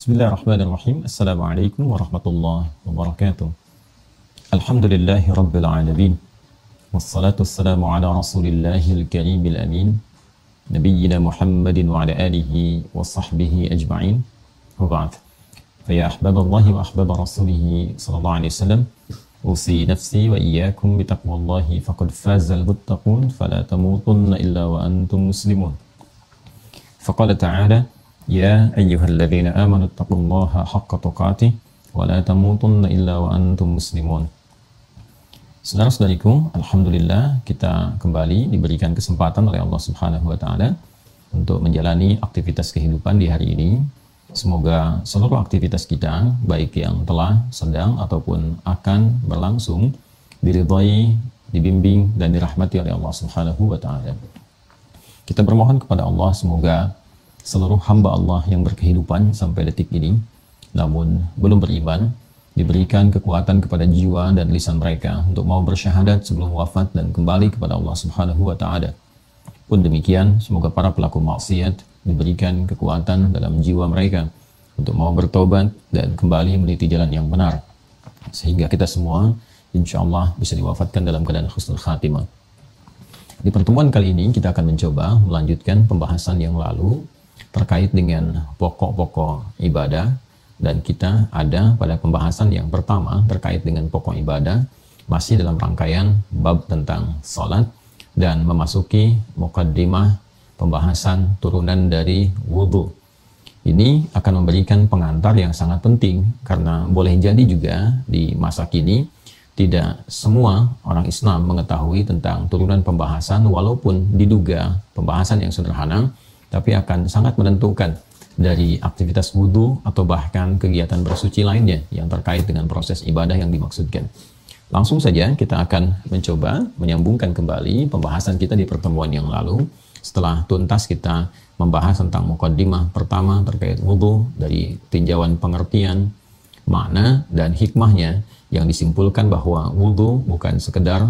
Bismillahirrahmanirrahim. Assalamualaikum warahmatullahi wabarakatuh. Alhamdulillahi rabbil alamin. Wassalatu wassalamu ala rasulillahil karimil amin. Nabiyyina Muhammadin wa ala alihi wa sahbihi ajma'in. Wa ba'd. Faya ahbaballahi wa ahbaba rasulihi sallallahu alaihi wasallam. Usi nafsi wa iyyakum bitaqwallahi faqad fazal muttaqun fala tamutunna illa wa antum muslimun. Faqala ta'ala Ya ayyuhalladzina amanu taqullaha haqqa tuqatih wa la tamutunna illa wa antum muslimun. Saudara-saudariku, alhamdulillah kita kembali diberikan kesempatan oleh Allah Subhanahu wa taala untuk menjalani aktivitas kehidupan di hari ini. Semoga seluruh aktivitas kita, baik yang telah, sedang ataupun akan berlangsung, diridhai, dibimbing dan dirahmati oleh Allah Subhanahu wa taala. Kita bermohon kepada Allah semoga seluruh hamba Allah yang berkehidupan sampai detik ini, namun belum beriman, diberikan kekuatan kepada jiwa dan lisan mereka untuk mau bersyahadat sebelum wafat dan kembali kepada Allah Subhanahu wa taala. Pun demikian, semoga para pelaku maksiat diberikan kekuatan dalam jiwa mereka untuk mau bertobat dan kembali meniti jalan yang benar, sehingga kita semua insya Allah bisa diwafatkan dalam keadaan husnul khatimah. Di pertemuan kali ini kita akan mencoba melanjutkan pembahasan yang lalu terkait dengan pokok-pokok ibadah, dan kita ada pada pembahasan yang pertama terkait dengan pokok ibadah, masih dalam rangkaian bab tentang salat dan memasuki muqaddimah pembahasan turunan dari wudhu. Ini akan memberikan pengantar yang sangat penting, karena boleh jadi juga di masa kini tidak semua orang Islam mengetahui tentang turunan pembahasan, walaupun diduga pembahasan yang sederhana, tapi akan sangat menentukan dari aktivitas wudhu atau bahkan kegiatan bersuci lainnya yang terkait dengan proses ibadah yang dimaksudkan. Langsung saja kita akan mencoba menyambungkan kembali pembahasan kita di pertemuan yang lalu, setelah tuntas kita membahas tentang muqaddimah pertama terkait wudhu, dari tinjauan pengertian, makna, dan hikmahnya, yang disimpulkan bahwa wudhu bukan sekedar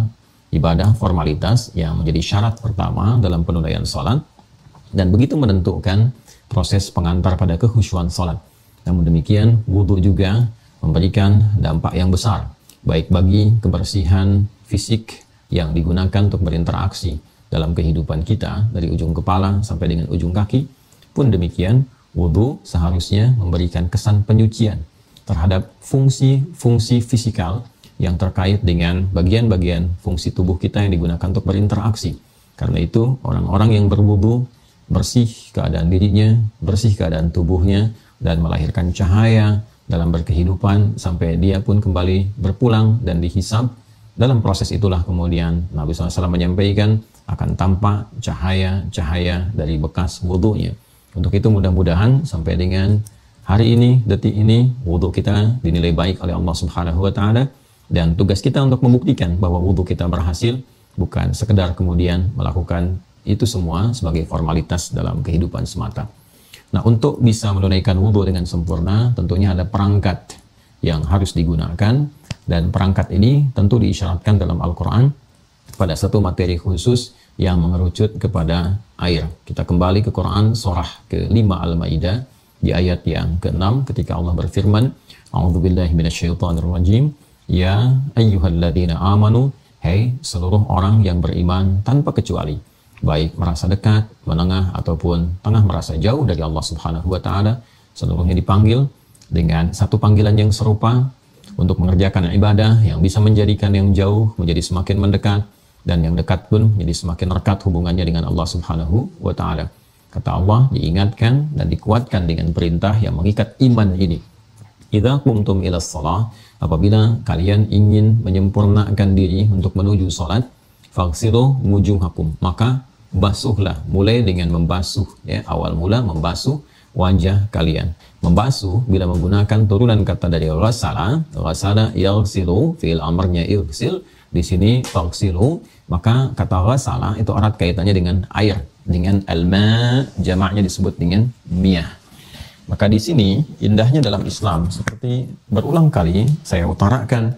ibadah formalitas yang menjadi syarat pertama dalam penunaian salat, dan begitu menentukan proses pengantar pada kekhusyuan salat. Namun demikian, wudhu juga memberikan dampak yang besar, baik bagi kebersihan fisik yang digunakan untuk berinteraksi dalam kehidupan kita, dari ujung kepala sampai dengan ujung kaki. Pun demikian, wudhu seharusnya memberikan kesan penyucian terhadap fungsi-fungsi fisikal yang terkait dengan bagian-bagian fungsi tubuh kita yang digunakan untuk berinteraksi. Karena itu, orang-orang yang berwudhu bersih keadaan dirinya, bersih keadaan tubuhnya, dan melahirkan cahaya dalam berkehidupan sampai dia pun kembali berpulang dan dihisab. Dalam proses itulah kemudian Nabi SAW menyampaikan akan tampak cahaya-cahaya dari bekas wudhunya. Untuk itu mudah-mudahan sampai dengan hari ini, detik ini, wudhu kita dinilai baik oleh Allah Subhanahu wa taala, dan tugas kita untuk membuktikan bahwa wudhu kita berhasil, bukan sekedar kemudian melakukan itu semua sebagai formalitas dalam kehidupan semata. Nah, untuk bisa menunaikan wudhu dengan sempurna, tentunya ada perangkat yang harus digunakan, dan perangkat ini tentu diisyaratkan dalam Al-Quran pada satu materi khusus yang mengerucut kepada air. Kita kembali ke Quran surah ke-5 Al-Maidah di ayat yang ke-6 ketika Allah berfirman, A'udzubillahi minasyaitonirrajim, Ya ayyuhalladzina amanu, hai seluruh orang yang beriman tanpa kecuali, baik merasa dekat, menengah, ataupun tengah merasa jauh dari Allah Subhanahu wa taala, seluruhnya dipanggil dengan satu panggilan yang serupa untuk mengerjakan ibadah yang bisa menjadikan yang jauh menjadi semakin mendekat, dan yang dekat pun menjadi semakin rekat hubungannya dengan Allah Subhanahu wa taala. Kata Allah, diingatkan dan dikuatkan dengan perintah yang mengikat iman ini. Idza qumtum ilas shalah, apabila kalian ingin menyempurnakan diri untuk menuju salat, faghsilu wujuhakum, maka basuhlah, mulai dengan membasuh, ya, awal mula membasuh wajah kalian. Membasuh bila menggunakan turunan kata dari ghasala yaghsilu, fi'il amarnya ighsil, di sini faghsilu, maka kata ghasala itu erat kaitannya dengan air, dengan alma, jamaknya disebut dengan miyah. Maka di sini indahnya dalam Islam, seperti berulang kali saya utarakan,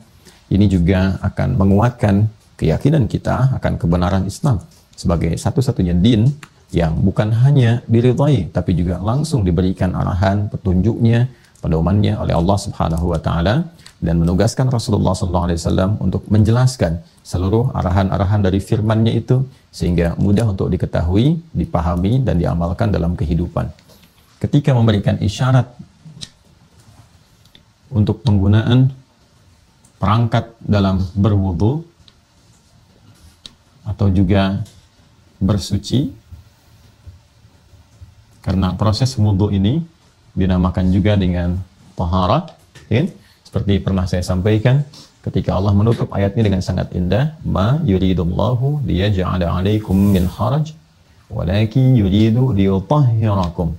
ini juga akan menguatkan keyakinan kita akan kebenaran Islam sebagai satu-satunya din yang bukan hanya diridhai, tapi juga langsung diberikan arahan, petunjuknya, pedomannya oleh Allah Subhanahu wa taala dan menugaskan Rasulullah SAW untuk menjelaskan seluruh arahan-arahan dari firman-Nya itu sehingga mudah untuk diketahui, dipahami dan diamalkan dalam kehidupan. Ketika memberikan isyarat untuk penggunaan perangkat dalam berwudu atau juga bersuci, karena proses wudu ini dinamakan juga dengan taharah, ya? Seperti pernah saya sampaikan ketika Allah menutup ayatnya dengan sangat indah, ma yuridullahu liyaj'ala 'alaikum min haraj walakin yuridu liyutahhirakum.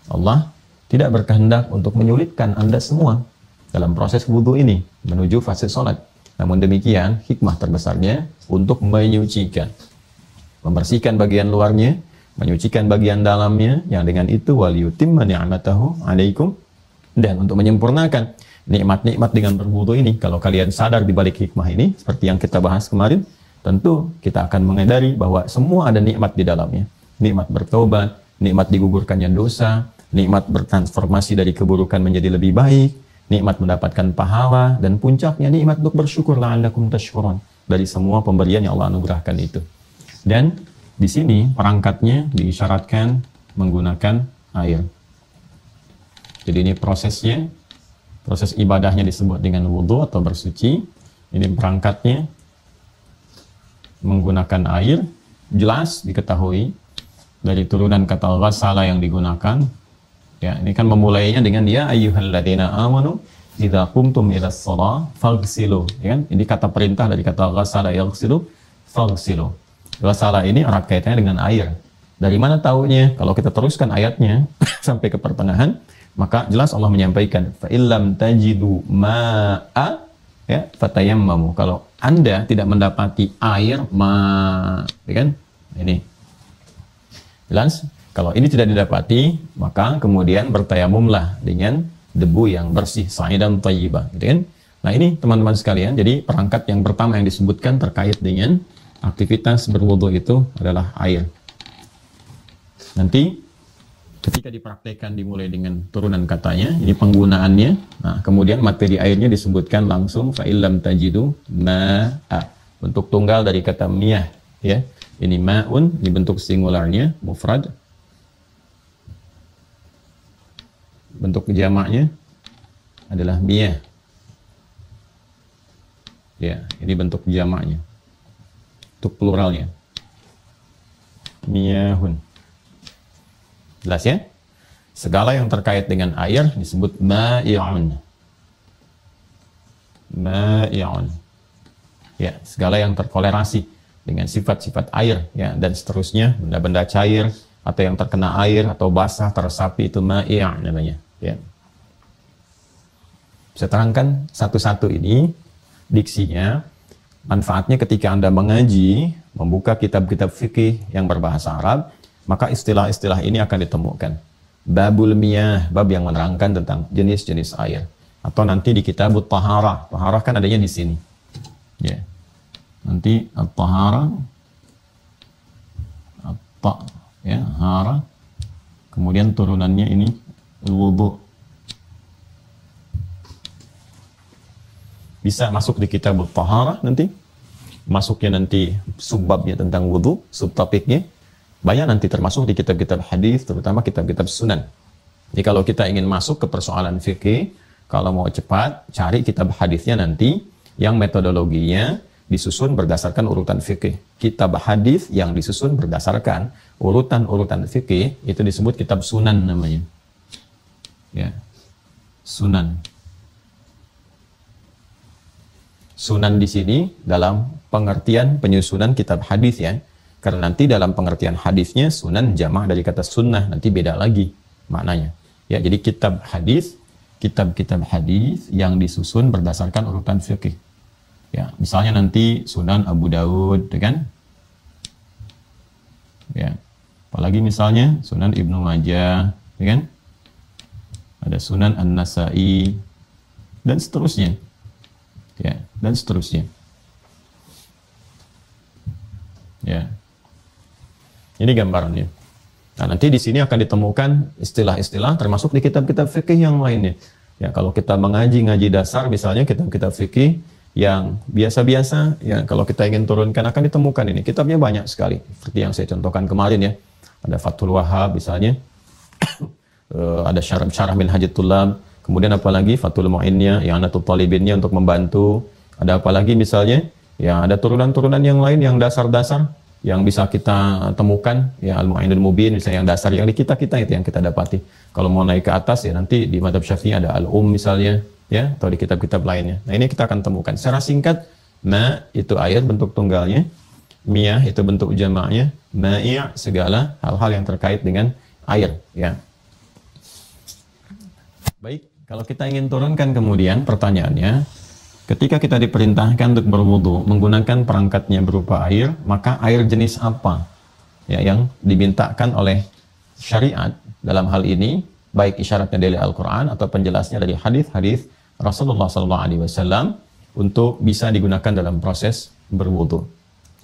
Allah tidak berkehendak untuk menyulitkan Anda semua dalam proses wudu ini menuju fase salat. Namun demikian, hikmah terbesarnya untuk menyucikan, membersihkan bagian luarnya, menyucikan bagian dalamnya, yang dengan itu waliyutimma ni'matahu 'alaikum, dan untuk menyempurnakan nikmat-nikmat dengan berwudu ini. Kalau kalian sadar di balik hikmah ini, seperti yang kita bahas kemarin, tentu kita akan menyadari bahwa semua ada nikmat di dalamnya. Nikmat bertobat, nikmat digugurkannya dosa, nikmat bertransformasi dari keburukan menjadi lebih baik, nikmat mendapatkan pahala, dan puncaknya nikmat untuk bersyukur la'allakum tashkurun dari semua pemberian yang Allah anugerahkan itu. Dan di sini perangkatnya diisyaratkan menggunakan air. Jadi ini prosesnya, proses ibadahnya disebut dengan wudu atau bersuci. Ini perangkatnya menggunakan air. Jelas diketahui dari turunan kata ghasala yang digunakan. Ya, ini kan memulainya dengan ya ayyuhalladzina amanu idza qumtum ilas shalah faghsilu. Ya kan? Ini kata perintah dari kata ghasala yaghsilu, faghsilu. Ghasala ini erat kaitannya dengan air. Dari mana taunya? Kalau kita teruskan ayatnya sampai ke pertengahan, maka jelas Allah menyampaikan fa illam tajidu ma'a, ya, fatayammamu. Kalau Anda tidak mendapati air, ya kan? Ini jelas. Kalau ini tidak didapati, maka kemudian bertayamumlah dengan debu yang bersih, sa'idan thayyibah, gitu kan? Nah, ini teman-teman sekalian, jadi perangkat yang pertama yang disebutkan terkait dengan aktivitas berwudu itu adalah air. Nanti ketika dipraktekkan dimulai dengan turunan katanya, ini penggunaannya. Nah, kemudian materi airnya disebutkan langsung fa illam tajidu ma'a. Bentuk tunggal dari kata miyah, ya. Ini ma'un dibentuk singularnya mufrad. Bentuk jamaknya adalah miyah. Ya, ini bentuk jamaknya. Untuk pluralnya miyahun. Jelas ya? Segala yang terkait dengan air disebut ma'i'un. Ma'i'un. Ya, segala yang terkolerasi dengan sifat-sifat air, ya, dan seterusnya, benda-benda cair atau yang terkena air atau basah teresapi itu ma'i' namanya, ya. Saya terangkan satu-satu ini diksinya. Manfaatnya ketika Anda mengaji, membuka kitab-kitab fikih yang berbahasa Arab, maka istilah-istilah ini akan ditemukan. Babul miyah, bab yang menerangkan tentang jenis-jenis air. Atau nanti di kitabut taharah. Taharah kan adanya di sini. Ya. Nanti at-taharah, ya, hara. Kemudian turunannya ini wudu. Bisa masuk di kitabut taharah nanti. Masuknya nanti subbabnya tentang wudu, subtopiknya. Banyak nanti termasuk di kitab-kitab hadis, terutama kitab-kitab sunan. Jadi kalau kita ingin masuk ke persoalan fikih, kalau mau cepat, cari kitab hadisnya nanti yang metodologinya disusun berdasarkan urutan fikih. Kitab hadis yang disusun berdasarkan urutan-urutan fikih itu disebut kitab sunan namanya. Ya. Sunan. Sunan di sini dalam pengertian penyusunan kitab hadis, ya. Karena nanti dalam pengertian hadisnya sunan jamak dari kata sunnah, nanti beda lagi maknanya. Ya, jadi kitab hadis, kitab-kitab hadis yang disusun berdasarkan urutan fikih. Ya, misalnya nanti Sunan Abu Daud, kan? Ya. Apalagi misalnya Sunan Ibnu Majah, kan? Ada Sunan An-Nasa'i dan seterusnya. Ya, dan seterusnya. Ya. Ini gambarannya. Nah, nanti di sini akan ditemukan istilah-istilah termasuk di kitab-kitab fikih yang lainnya. Ya, kalau kita ngaji dasar misalnya kitab-kitab fikih yang biasa-biasa, ya kalau kita ingin turunkan akan ditemukan ini. Kitabnya banyak sekali. Seperti yang saya contohkan kemarin ya. Ada Fathul Wahhab misalnya. Ada syarah Minhajut Thullab. Kemudian apalagi Fathul Mu'innya, yang I'anatul Talibinnya untuk membantu. Ada apalagi misalnya, ya ada turunan-turunan yang lain yang dasar-dasar yang bisa kita temukan, ya Al-Mu'inul Mubin misalnya yang dasar yang di kita-kita itu yang kita dapati. Kalau mau naik ke atas ya nanti di Madzhab Syafi'i ada misalnya, ya atau di kitab-kitab lainnya. Nah, ini kita akan temukan secara singkat. Ma itu air bentuk tunggalnya, miyah itu bentuk jamaknya, ma'i' segala hal-hal yang terkait dengan air, ya. Baik, kalau kita ingin turunkan kemudian pertanyaannya, ketika kita diperintahkan untuk berwudu menggunakan perangkatnya berupa air, maka air jenis apa ya yang dimintakan oleh syariat dalam hal ini, baik isyaratnya dari Al-Quran atau penjelasnya dari hadis-hadis Rasulullah SAW untuk bisa digunakan dalam proses berwudu.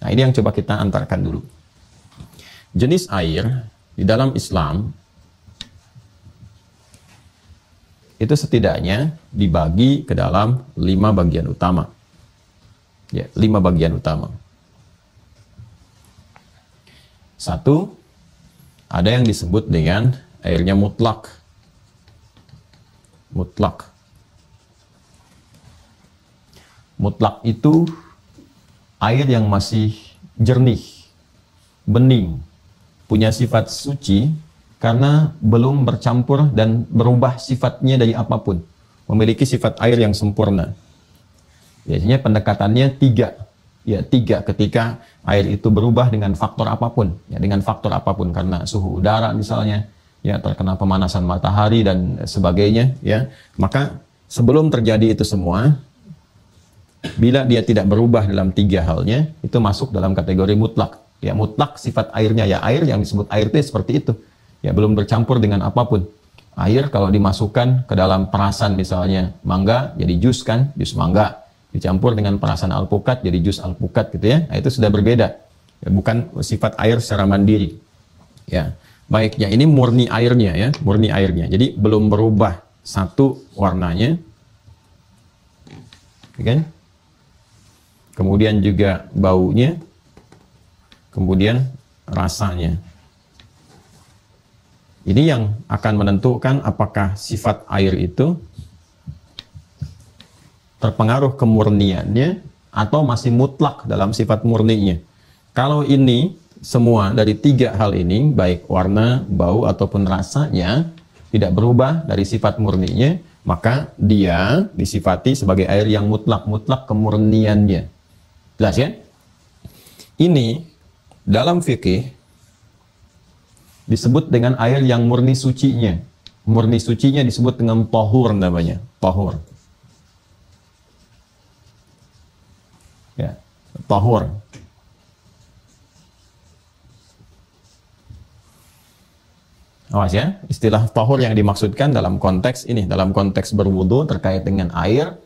Nah, ini yang coba kita antarkan dulu. Jenis air di dalam Islam itu setidaknya dibagi ke dalam 5 bagian utama. Ya, 5 bagian utama. 1, ada yang disebut dengan airnya mutlak. Mutlak. Mutlak itu air yang masih jernih, bening, punya sifat suci karena belum bercampur dan berubah sifatnya dari apapun, memiliki sifat air yang sempurna. Biasanya pendekatannya 3, ya 3 ketika air itu berubah dengan faktor apapun, ya dengan faktor apapun, karena suhu udara misalnya, ya terkena pemanasan matahari dan sebagainya, ya maka sebelum terjadi itu semua, bila dia tidak berubah dalam 3 halnya, itu masuk dalam kategori mutlak. Ya mutlak sifat airnya, ya air yang disebut air itu seperti itu. Ya belum bercampur dengan apapun. Air kalau dimasukkan ke dalam perasan misalnya mangga jadi jus kan, jus mangga. Dicampur dengan perasan alpukat jadi jus alpukat gitu ya. Nah, itu sudah berbeda. Ya, bukan sifat air secara mandiri. Ya, baiknya ini murni airnya ya, murni airnya. Jadi belum berubah satu warnanya. Kan? Kemudian juga baunya, kemudian rasanya. Ini yang akan menentukan apakah sifat air itu terpengaruh kemurniannya atau masih mutlak dalam sifat murninya. Kalau ini semua dari 3 hal ini, baik warna, bau ataupun rasanya tidak berubah dari sifat murninya, maka dia disifati sebagai air yang mutlak kemurniannya. Jelas ya? Ini dalam fikih disebut dengan air yang murni sucinya. Murni sucinya disebut dengan tahur namanya. Tahur. Ya, tahur. Awas ya, istilah tahur yang dimaksudkan dalam konteks ini, dalam konteks berwudu terkait dengan air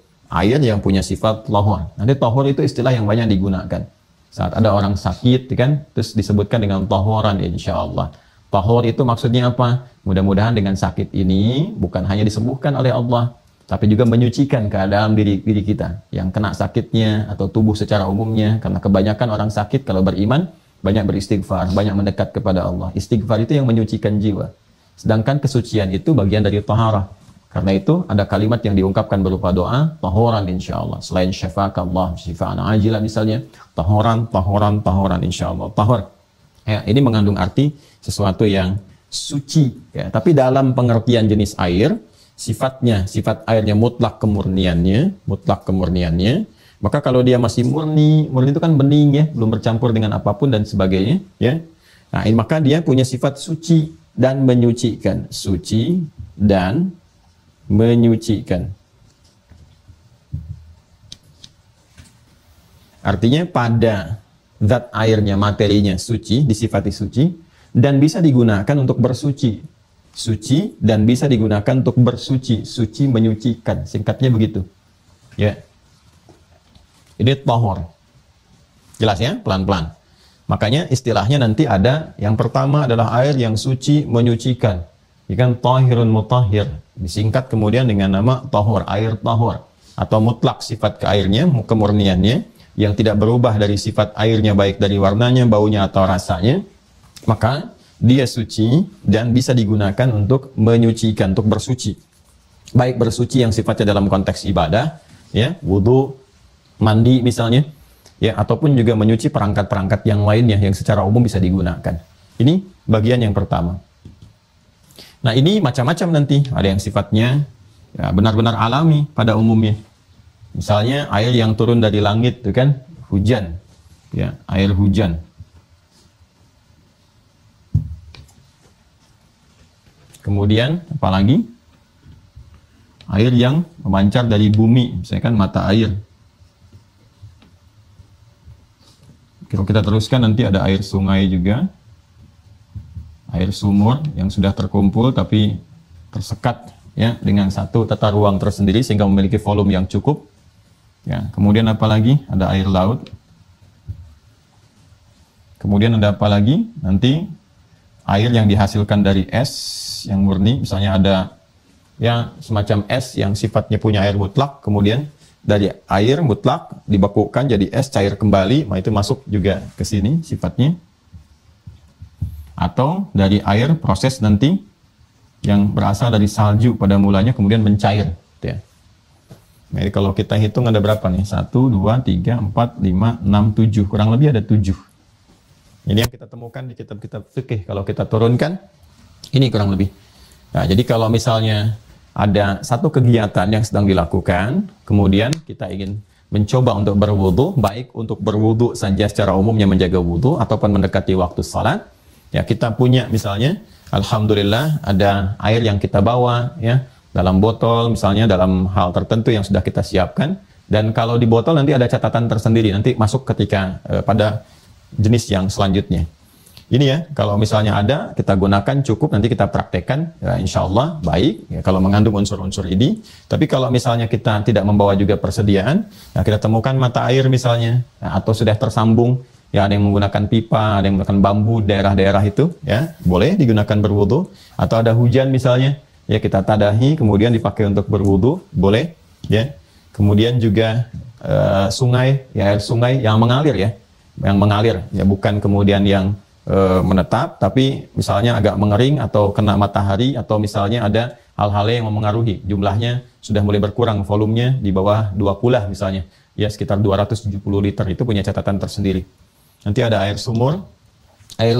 yang punya sifat tahur. Nanti tahur itu istilah yang banyak digunakan. Saat ada orang sakit, kan, terus disebutkan dengan tahuran, insya Allah. Tahur itu maksudnya apa? Mudah-mudahan dengan sakit ini bukan hanya disembuhkan oleh Allah, tapi juga menyucikan keadaan diri kita yang kena sakitnya atau tubuh secara umumnya. Karena kebanyakan orang sakit kalau beriman banyak beristighfar, banyak mendekat kepada Allah. Istighfar itu yang menyucikan jiwa. Sedangkan kesucian itu bagian dari taharah. Karena itu ada kalimat yang diungkapkan berupa doa, tahuran insyaallah. Selain syafaakallah, syifaan ajilah misalnya, tahuran insyaallah. Tahur. Ya, ini mengandung arti sesuatu yang suci. Ya. Tapi dalam pengertian jenis air, sifatnya, sifat airnya mutlak kemurniannya. Maka kalau dia masih murni itu kan bening ya, belum bercampur dengan apapun dan sebagainya. Ya. Nah, maka dia punya sifat suci dan menyucikan. Suci dan menyucikan. Artinya pada zat airnya, materinya suci, disifati suci, dan bisa digunakan untuk bersuci. Suci dan bisa digunakan untuk bersuci. Suci menyucikan, singkatnya begitu. Ya. Ini tahur. Jelas ya? Pelan-pelan. Makanya istilahnya nanti ada, yang pertama adalah air yang suci menyucikan. Ya kan tahirun mutahhir, disingkat kemudian dengan nama tahur, air tahur, atau mutlak sifat ke airnya, kemurniannya yang tidak berubah dari sifat airnya baik dari warnanya, baunya atau rasanya, maka dia suci dan bisa digunakan untuk menyucikan, untuk bersuci. Baik bersuci yang sifatnya dalam konteks ibadah, ya, wudu, mandi misalnya, ya, ataupun juga menyuci perangkat-perangkat yang lainnya yang secara umum bisa digunakan. Ini bagian yang pertama. Nah, ini macam-macam nanti. Ada yang sifatnya ya, benar-benar alami pada umumnya. Misalnya air yang turun dari langit, itu kan hujan, ya, air hujan. Kemudian apalagi air yang memancar dari bumi, misalkan mata air. Kalau kita teruskan nanti ada air sungai juga, air sumur yang sudah terkumpul tapi tersekat ya dengan satu tata ruang tersendiri sehingga memiliki volume yang cukup. Ya, kemudian apa lagi? Ada air laut. Kemudian ada apa lagi? Nanti air yang dihasilkan dari es yang murni, misalnya ada ya semacam es yang sifatnya punya air mutlak, kemudian dari air mutlak dibekukan jadi es cair kembali, nah itu masuk juga ke sini sifatnya. Atau dari air proses nanti yang berasal dari salju pada mulanya kemudian mencair, ya. Jadi kalau kita hitung ada berapa nih? 1, 2, 3, 4, 5, 6, 7. Kurang lebih ada 7. Ini yang kita temukan di kitab-kitab fikih. Kalau kita turunkan, ini kurang lebih. Nah, jadi kalau misalnya ada satu kegiatan yang sedang dilakukan, kemudian kita ingin mencoba untuk berwudu, baik untuk berwudu saja secara umumnya menjaga wudu, ataupun mendekati waktu salat, ya kita punya misalnya, alhamdulillah ada air yang kita bawa, ya, dalam botol misalnya dalam hal tertentu yang sudah kita siapkan, dan kalau di botol nanti ada catatan tersendiri, nanti masuk ketika pada jenis yang selanjutnya. Ini ya, kalau misalnya ada, kita gunakan cukup, nanti kita praktekkan, ya, insya Allah baik, ya, kalau mengandung unsur-unsur ini. Tapi kalau misalnya kita tidak membawa juga persediaan, ya, kita temukan mata air misalnya, ya, atau sudah tersambung, ya ada yang menggunakan pipa, ada yang menggunakan bambu, daerah-daerah itu, ya boleh digunakan berwudu. Atau ada hujan misalnya, ya kita tadahi, kemudian dipakai untuk berwudu, boleh, ya. Kemudian juga sungai, ya air sungai yang mengalir ya bukan kemudian yang menetap, tapi misalnya agak mengering atau kena matahari, atau misalnya ada hal-hal yang mempengaruhi jumlahnya sudah mulai berkurang, volumenya di bawah 2 kulah misalnya, ya sekitar 270 liter, itu punya catatan tersendiri. Nanti ada air sumur, air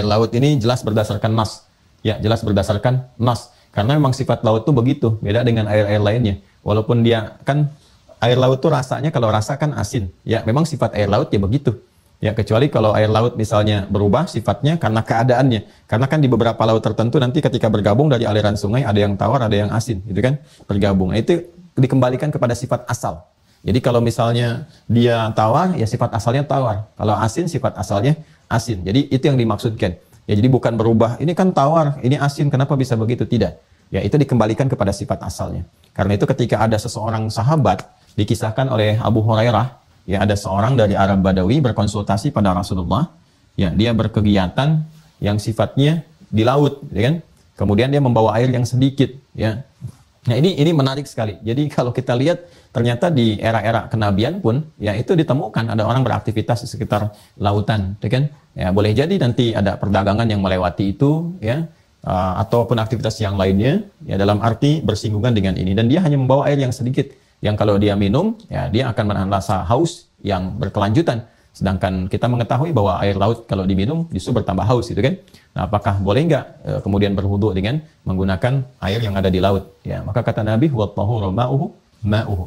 laut ini jelas berdasarkan nas, ya jelas berdasarkan nas, karena memang sifat laut itu begitu, beda dengan air-air lainnya, walaupun dia kan air laut tuh rasanya kalau rasa kan asin, ya memang sifat air laut ya begitu. Ya, kecuali kalau air laut misalnya berubah sifatnya karena keadaannya. Karena kan di beberapa laut tertentu nanti ketika bergabung dari aliran sungai ada yang tawar, ada yang asin, gitu kan? Bergabung. Nah, itu dikembalikan kepada sifat asal. Jadi kalau misalnya dia tawar, ya sifat asalnya tawar. Kalau asin, sifat asalnya asin. Jadi itu yang dimaksudkan. Ya, jadi bukan berubah, ini kan tawar, ini asin, kenapa bisa begitu? Tidak. Ya, itu dikembalikan kepada sifat asalnya. Karena itu ketika ada seseorang sahabat, dikisahkan oleh Abu Hurairah, ya ada seorang dari Arab Badawi berkonsultasi pada Rasulullah, ya dia berkegiatan yang sifatnya di laut, ya kan? Kemudian dia membawa air yang sedikit, ya. Nah ini menarik sekali. Jadi kalau kita lihat ternyata di era-era kenabian pun, ya itu ditemukan ada orang beraktivitas di sekitar lautan, ya kan? Ya boleh jadi nanti ada perdagangan yang melewati itu, ya, ataupun aktivitas yang lainnya, ya dalam arti bersinggungan dengan ini. Dan dia hanya membawa air yang sedikit, yang kalau dia minum, ya dia akan menahan rasa haus yang berkelanjutan. Sedangkan kita mengetahui bahwa air laut kalau diminum justru bertambah haus, gitu kan? Nah, apakah boleh nggak kemudian berwudu dengan menggunakan air yang ada di laut? Ya, maka kata Nabi, "Wat tahuru ma'uhu."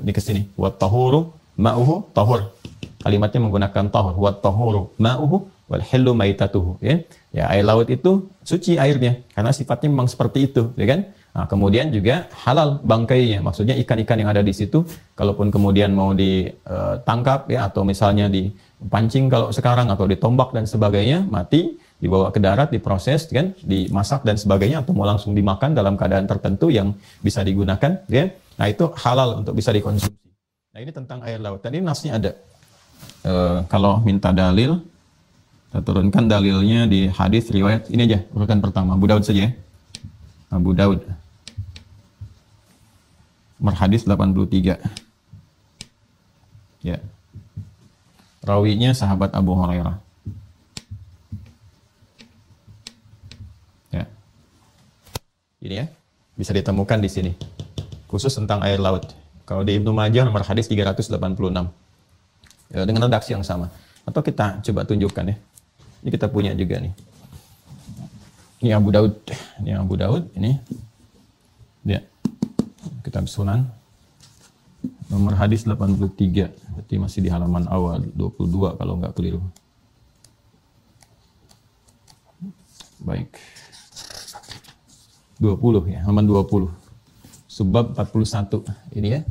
Ini ke sini. "Wat tahuru ma'uhu," tahur. Kalimatnya menggunakan tahur. "Wat tahuru ma'uhu wal hillu maitatuhu." Ya. Ya, air laut itu suci airnya karena sifatnya memang seperti itu, ya kan? Nah, kemudian juga halal bangkainya, maksudnya ikan-ikan yang ada di situ, kalaupun kemudian mau ditangkap ya, atau misalnya dipancing kalau sekarang, atau ditombak dan sebagainya, mati, dibawa ke darat, diproses, kan, dimasak dan sebagainya, atau mau langsung dimakan dalam keadaan tertentu yang bisa digunakan, ya. Nah itu halal untuk bisa dikonsumsi. Nah ini tentang air laut. Tadi nasnya ada. Kalau minta dalil, kita turunkan dalilnya di hadis riwayat ini aja, urutan pertama, Abu Daud saja. Abu Daud. Nomor hadis 83. Ya. Rawinya sahabat Abu Hurairah. Ya. Ini ya, bisa ditemukan di sini. Khusus tentang air laut. Kalau di Ibnu Majah nomor hadis 386. Ya, dengan redaksi yang sama. Atau kita coba tunjukkan ya. Ini kita punya juga nih. Ini Abu Daud. Ini Abu Daud. Ini. Ya. Kitab Sunan. Nomor hadis 83. Berarti masih di halaman awal. 22 kalau nggak keliru. Baik. 20 ya. Halaman 20. Subbab 41. Ini ya.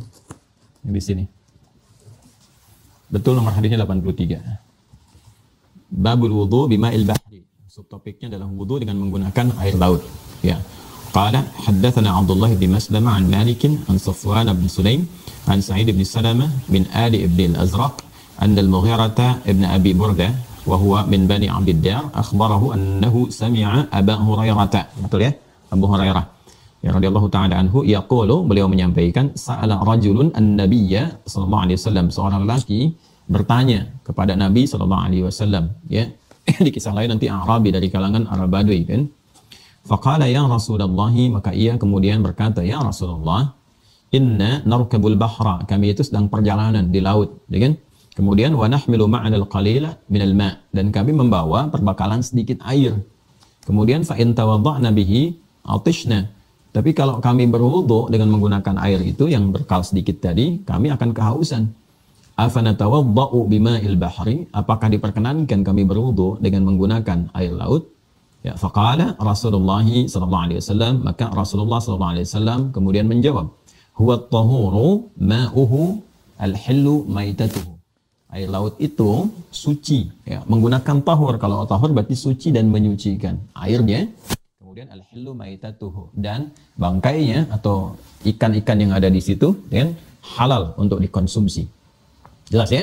Ini di sini. Betul, nomor hadisnya 83. Babul wudu bima'il bahri. Subtopiknya adalah wudu dengan menggunakan air laut. Ya. Qala haddatsana Abdullah bin Maslamah an Malik an Safwan bin Sulaim an Sa'id bin Salamah bin Ali bin Al-Azraq an Al-Mughirah bin Abi Burdah wa huwa min Bani Abdiddar akhbarahu annahu sami'a Abu Hurairah. Betul ya? Abu Hurairah ya radhiyallahu taala anhu yaqulu, beliau menyampaikan, sa'ala rajulun an-nabiyya sallallahu alaihi wasallam, seorang lelaki bertanya kepada Nabi sallallahu alaihi wasallam, ya. Di kisah lain nanti Arabi dari kalangan Arab Badui kan. Faqala ya Rasulullah, maka ia kemudian berkata, ya Rasulullah, inna narkabul bahra, kami itu sedang perjalanan di laut, ya kan? Kemudian wa nahmilu ma'ana al-qalila min al-ma', dan kami membawa perbekalan sedikit air. Kemudian fa in tawadda'na bihi atishna, tapi kalau kami berwudu dengan menggunakan air itu yang bekal sedikit tadi, kami akan kehausan. Afanatawadda'u bima'il bahri, apakah diperkenankan kami berwudu dengan menggunakan air laut? Ya, faqala Rasulullah sallallahu alaihi wasallam, maka Rasulullah sallallahu alaihi wasallam kemudian menjawab, huwa at-tahuru ma'uhu al-hillu maitatuhu. Air laut itu suci, ya, menggunakan tahur. Kalau tahur berarti suci dan menyucikan. Airnya, kemudian al-hillu maitatuhu, dan bangkainya atau ikan-ikan yang ada di situ dan halal untuk dikonsumsi. Jelas ya?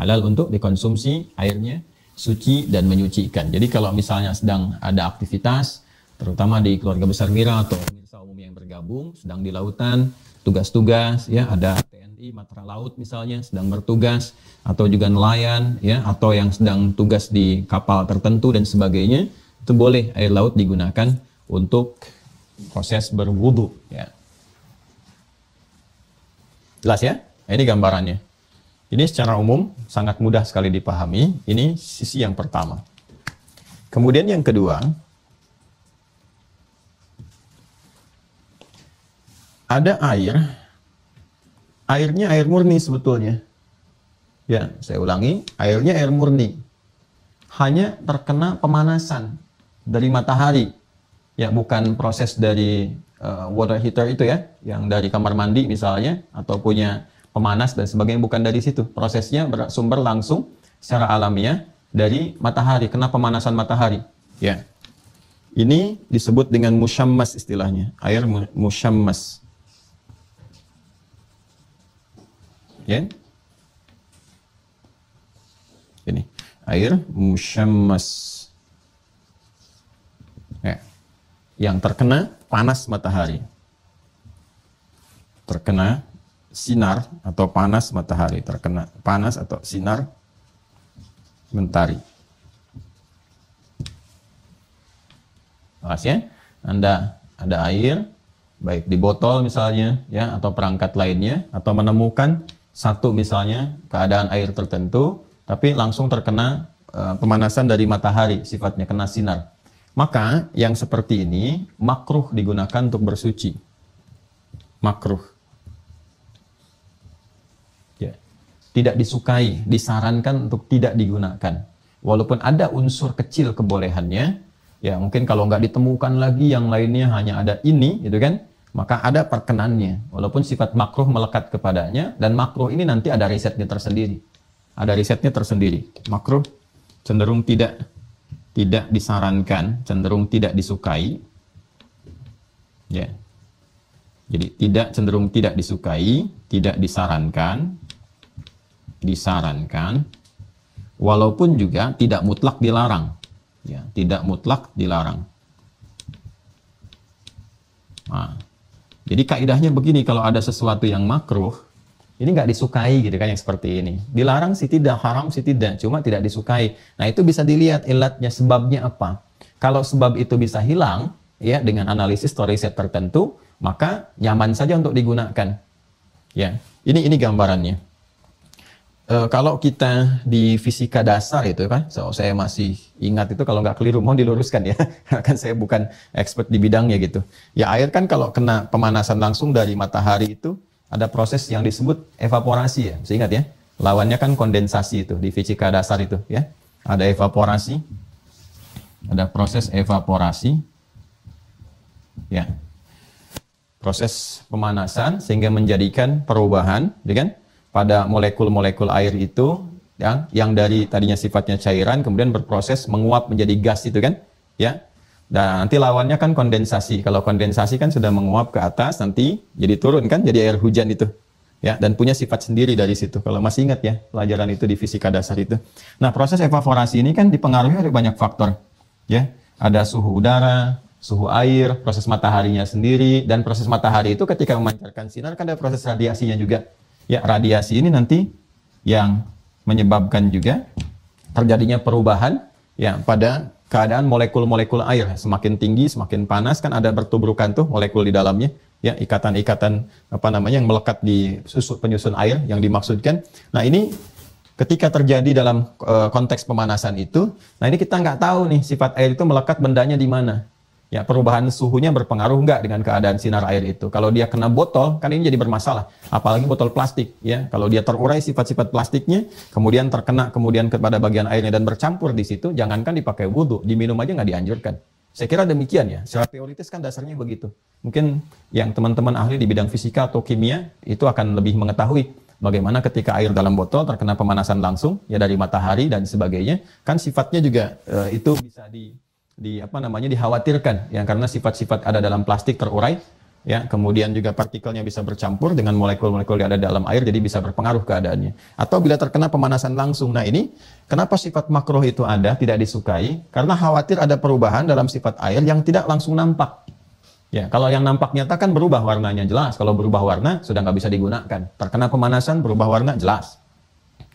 Halal untuk dikonsumsi, airnya suci dan menyucikan. Jadi kalau misalnya sedang ada aktivitas, terutama di keluarga besar Mira atau pemirsa umum yang bergabung, sedang di lautan, tugas-tugas, ya, ada TNI Matra Laut misalnya sedang bertugas, atau juga nelayan, ya, atau yang sedang tugas di kapal tertentu dan sebagainya, itu boleh air laut digunakan untuk proses berwudu, ya. Jelas ya? Ini gambarannya. Ini secara umum sangat mudah sekali dipahami. Ini sisi yang pertama. Kemudian yang kedua, ada air. Airnya air murni sebetulnya. Ya, saya ulangi, airnya air murni. Hanya terkena pemanasan dari matahari. Ya, bukan proses dari water heater itu ya, yang dari kamar mandi misalnya, atau punya pemanas dan sebagainya, bukan dari situ. Prosesnya bersumber langsung secara alamiah dari matahari, kena pemanasan matahari. Ya. Ini disebut dengan musyammas istilahnya, air musyammas. Ya. Ini air musyammas. Ya. Yang terkena panas matahari. Terkena sinar atau panas matahari, terkena panas atau sinar mentari. Jelas ya? Anda ada air, baik di botol misalnya, ya, atau perangkat lainnya, atau menemukan satu misalnya keadaan air tertentu, tapi langsung terkena pemanasan dari matahari, sifatnya kena sinar. Maka yang seperti ini makruh digunakan untuk bersuci. Makruh. Tidak disukai, disarankan untuk tidak digunakan. Walaupun ada unsur kecil kebolehannya, ya mungkin kalau nggak ditemukan lagi yang lainnya hanya ada ini, gitu kan, maka ada perkenannya. Walaupun sifat makruh melekat kepadanya, dan makruh ini nanti ada risetnya tersendiri. Ada risetnya tersendiri. Makruh cenderung tidak disarankan, cenderung tidak disukai. Ya. Jadi cenderung tidak disukai, tidak disarankan, walaupun juga tidak mutlak dilarang, ya, tidak mutlak dilarang. Nah, jadi kaidahnya begini, kalau ada sesuatu yang makruh, ini nggak disukai gitu kan, yang seperti ini. Dilarang sih tidak, haram sih tidak, cuma tidak disukai. Nah itu bisa dilihat ilatnya, sebabnya apa. Kalau sebab itu bisa hilang, ya dengan analisis atau riset tertentu, maka nyaman saja untuk digunakan. Ya, ini gambarannya. Kalau kita di fisika dasar itu kan, saya masih ingat itu, kalau nggak keliru mohon diluruskan ya, kan saya bukan expert di bidangnya gitu. Ya air kan kalau kena pemanasan langsung dari matahari itu ada proses yang disebut evaporasi ya, masih ingat ya? Lawannya kan kondensasi itu di fisika dasar itu ya. Ada evaporasi, ada proses evaporasi, ya. Proses pemanasan sehingga menjadikan perubahan, ya kan? Pada molekul-molekul air itu yang dari tadinya sifatnya cairan kemudian berproses menguap menjadi gas itu kan ya. Dan nanti lawannya kan kondensasi. Kalau kondensasi kan sudah menguap ke atas, nanti jadi turun kan, jadi air hujan itu ya, dan punya sifat sendiri dari situ. Kalau masih ingat ya pelajaran itu di fisika dasar itu. Nah, proses evaporasi ini kan dipengaruhi oleh banyak faktor ya. Ada suhu udara, suhu air, proses mataharinya sendiri, dan proses matahari itu ketika memancarkan sinar kan ada proses radiasinya juga. Ya, radiasi ini nanti yang menyebabkan juga terjadinya perubahan ya pada keadaan molekul-molekul air. Semakin tinggi, semakin panas kan ada bertubrukan tuh molekul di dalamnya. Ya, ikatan-ikatan apa namanya yang melekat di penyusun air yang dimaksudkan. Nah, ini ketika terjadi dalam konteks pemanasan itu, nah ini kita nggak tahu nih sifat air itu melekat bendanya di mana. Ya, perubahan suhunya berpengaruh nggak dengan keadaan sinar air itu. Kalau dia kena botol, kan ini jadi bermasalah. Apalagi botol plastik, ya. Kalau dia terurai sifat-sifat plastiknya, kemudian terkena kemudian kepada bagian airnya dan bercampur di situ, jangankan dipakai wudhu, diminum aja nggak dianjurkan. Saya kira demikian ya. Secara teoritis kan dasarnya begitu. Mungkin yang teman-teman ahli di bidang fisika atau kimia itu akan lebih mengetahui bagaimana ketika air dalam botol terkena pemanasan langsung ya dari matahari dan sebagainya, kan sifatnya juga itu bisa dikhawatirkan ya, karena sifat-sifat ada dalam plastik terurai ya, kemudian juga partikelnya bisa bercampur dengan molekul-molekul yang ada dalam air, jadi bisa berpengaruh keadaannya. Atau bila terkena pemanasan langsung. Nah, ini kenapa sifat makruh itu ada, tidak disukai? Karena khawatir ada perubahan dalam sifat air yang tidak langsung nampak. Ya, kalau yang nampak nyata kan berubah warnanya jelas. Kalau berubah warna sudah nggak bisa digunakan. Terkena pemanasan berubah warna jelas.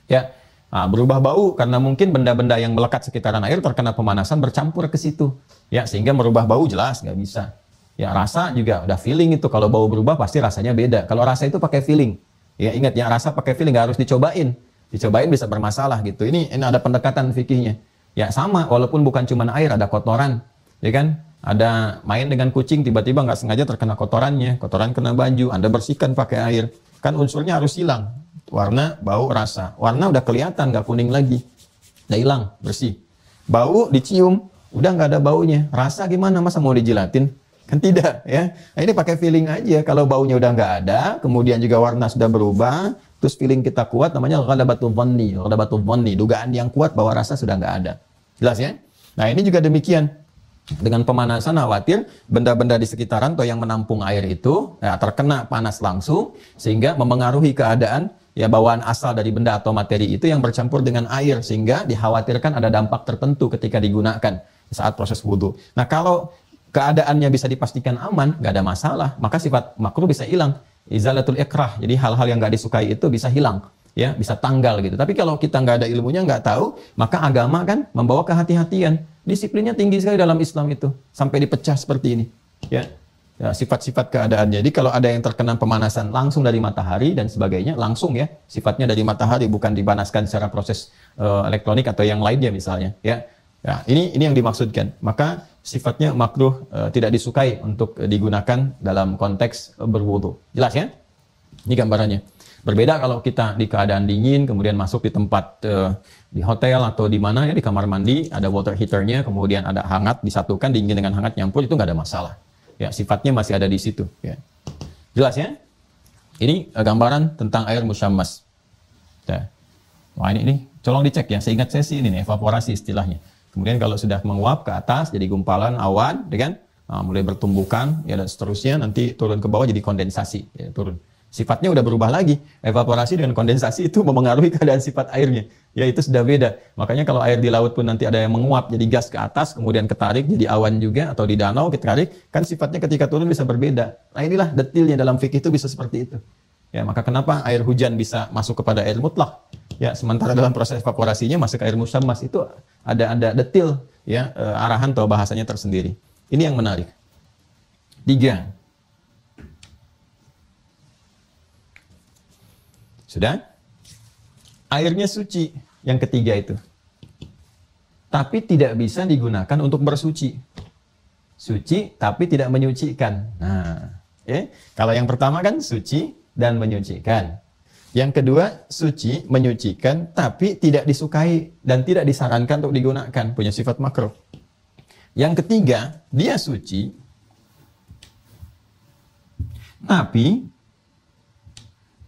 Ya. Nah, berubah bau karena mungkin benda-benda yang melekat sekitaran air terkena pemanasan bercampur ke situ. Ya, sehingga merubah bau jelas nggak bisa. Ya, rasa juga udah feeling itu. Kalau bau berubah pasti rasanya beda. Kalau rasa itu pakai feeling. Ya, ingat ya, rasa pakai feeling nggak harus dicobain. Dicobain bisa bermasalah gitu. Ini ada pendekatan fikihnya. Ya, sama walaupun bukan cuma air, ada kotoran. Ya kan? Ada main dengan kucing tiba-tiba nggak sengaja terkena kotorannya. Kotoran kena baju, Anda bersihkan pakai air. Kan unsurnya harus hilang. Warna, bau, rasa. Warna udah kelihatan, nggak kuning lagi. Udah hilang, bersih. Bau dicium, udah nggak ada baunya. Rasa gimana, masa mau dijilatin? Kan tidak, ya. Nah, ini pakai feeling aja. Kalau baunya udah nggak ada, kemudian juga warna sudah berubah, terus feeling kita kuat, namanya ghalabatul dhanni. Ghalabatul dhanni, dugaan yang kuat bahwa rasa sudah nggak ada. Jelas ya? Nah, ini juga demikian. Dengan pemanasan khawatir benda-benda di sekitaran atau yang menampung air itu ya, terkena panas langsung sehingga memengaruhi keadaan ya bawaan asal dari benda atau materi itu yang bercampur dengan air, sehingga dikhawatirkan ada dampak tertentu ketika digunakan saat proses wudhu. Nah, kalau keadaannya bisa dipastikan aman, nggak ada masalah, maka sifat makruh bisa hilang. Izalatul ikrah, jadi hal-hal yang nggak disukai itu bisa hilang, ya bisa tanggal gitu. Tapi kalau kita nggak ada ilmunya, nggak tahu, maka agama kan membawa kehati-hatian. Disiplinnya tinggi sekali dalam Islam itu, sampai dipecah seperti ini. Ya, sifat-sifat keadaan. Jadi kalau ada yang terkena pemanasan langsung dari matahari dan sebagainya, langsung ya, sifatnya dari matahari, bukan dipanaskan secara proses elektronik atau yang lainnya misalnya. Ya, ya ini yang dimaksudkan. Maka sifatnya makruh, tidak disukai untuk digunakan dalam konteks berwudu. Jelas ya? Ini gambarannya. Berbeda kalau kita di keadaan dingin, kemudian masuk di tempat di hotel atau di mana ya, di kamar mandi, ada water heaternya, kemudian ada hangat disatukan, dingin dengan hangat nyampur, itu nggak ada masalah. Ya, sifatnya masih ada di situ. Ya. Jelas ya? Ini gambaran tentang air musyammas. Ya. Wah, ini colong dicek ya. Seingat saya sih ini nih, evaporasi istilahnya. Kemudian kalau sudah menguap ke atas, jadi gumpalan awan, kan? Nah, mulai bertumbukan, ya dan seterusnya, nanti turun ke bawah jadi kondensasi, ya, turun. Sifatnya udah berubah lagi. Evaporasi dengan kondensasi itu mempengaruhi keadaan sifat airnya. Ya itu sudah beda. Makanya kalau air di laut pun nanti ada yang menguap jadi gas ke atas, kemudian ketarik jadi awan juga, atau di danau ketarik, kan sifatnya ketika turun bisa berbeda. Nah inilah detilnya dalam fikih itu bisa seperti itu. Ya maka kenapa air hujan bisa masuk kepada air mutlak? Ya sementara dalam proses evaporasinya masuk ke air musammas itu ada detil ya arahan atau bahasanya tersendiri. Ini yang menarik. 3. Sudah? Airnya suci, yang ketiga itu. Tapi tidak bisa digunakan untuk bersuci. Suci, tapi tidak menyucikan. Nah, kalau yang pertama kan suci dan menyucikan. Yang kedua, suci, menyucikan, tapi tidak disukai dan tidak disarankan untuk digunakan. Punya sifat makruh. Yang ketiga, dia suci, tapi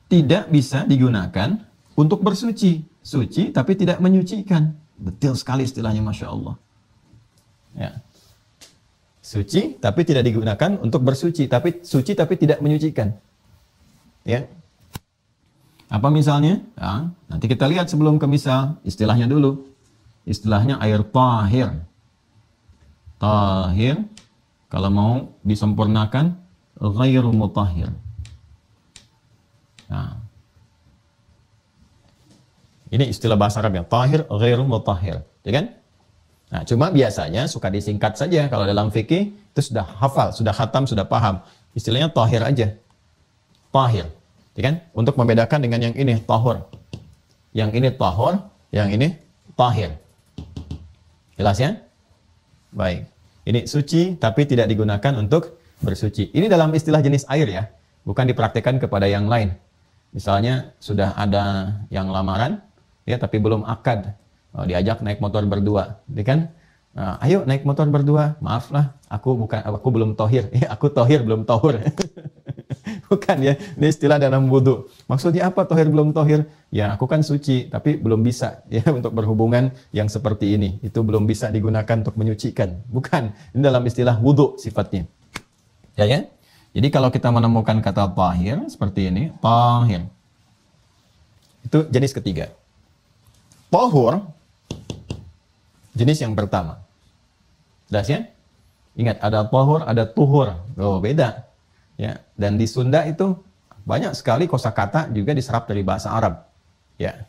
tidak bisa digunakan untuk bersuci. Suci tapi tidak menyucikan. Detail sekali istilahnya, Masya Allah. Ya. Suci tapi tidak digunakan untuk bersuci. Tapi suci tapi tidak menyucikan. Ya. Apa misalnya? Ya, nanti kita lihat sebelum ke misal. Istilahnya dulu. Istilahnya air tahir. Tahir. Kalau mau disempurnakan, ghairu mutahhir. Nah, ini istilah bahasa Arab yang tahir, ghairu mutahhir, ya kan? Nah, cuma biasanya suka disingkat saja. Kalau dalam fikih itu sudah hafal, sudah khatam, sudah paham. Istilahnya tahir aja. Tahir, ya kan? Untuk membedakan dengan yang ini tahur. Yang ini tahur, yang ini tahir. Jelas ya? Baik. Ini suci tapi tidak digunakan untuk bersuci. Ini dalam istilah jenis air ya, bukan dipraktikkan kepada yang lain. Misalnya sudah ada yang lamaran, ya tapi belum akad, diajak naik motor berdua, ya kan? Nah, ayo naik motor berdua. Maaflah, aku belum tohir. Ya, aku tohir belum tohur. Bukan ya, ini istilah dalam wudu. Maksudnya apa tohir belum tohir? Ya aku kan suci, tapi belum bisa ya untuk berhubungan yang seperti ini. Itu belum bisa digunakan untuk menyucikan. Bukan, ini dalam istilah wudu sifatnya. Ya ya. Jadi kalau kita menemukan kata tahir seperti ini, tahir. Itu jenis ketiga. Tahur, jenis yang pertama. Jelas ya? Ingat, ada tahur, ada tuhur. Oh, beda. Ya, dan di Sunda itu banyak sekali kosakata juga diserap dari bahasa Arab. Ya.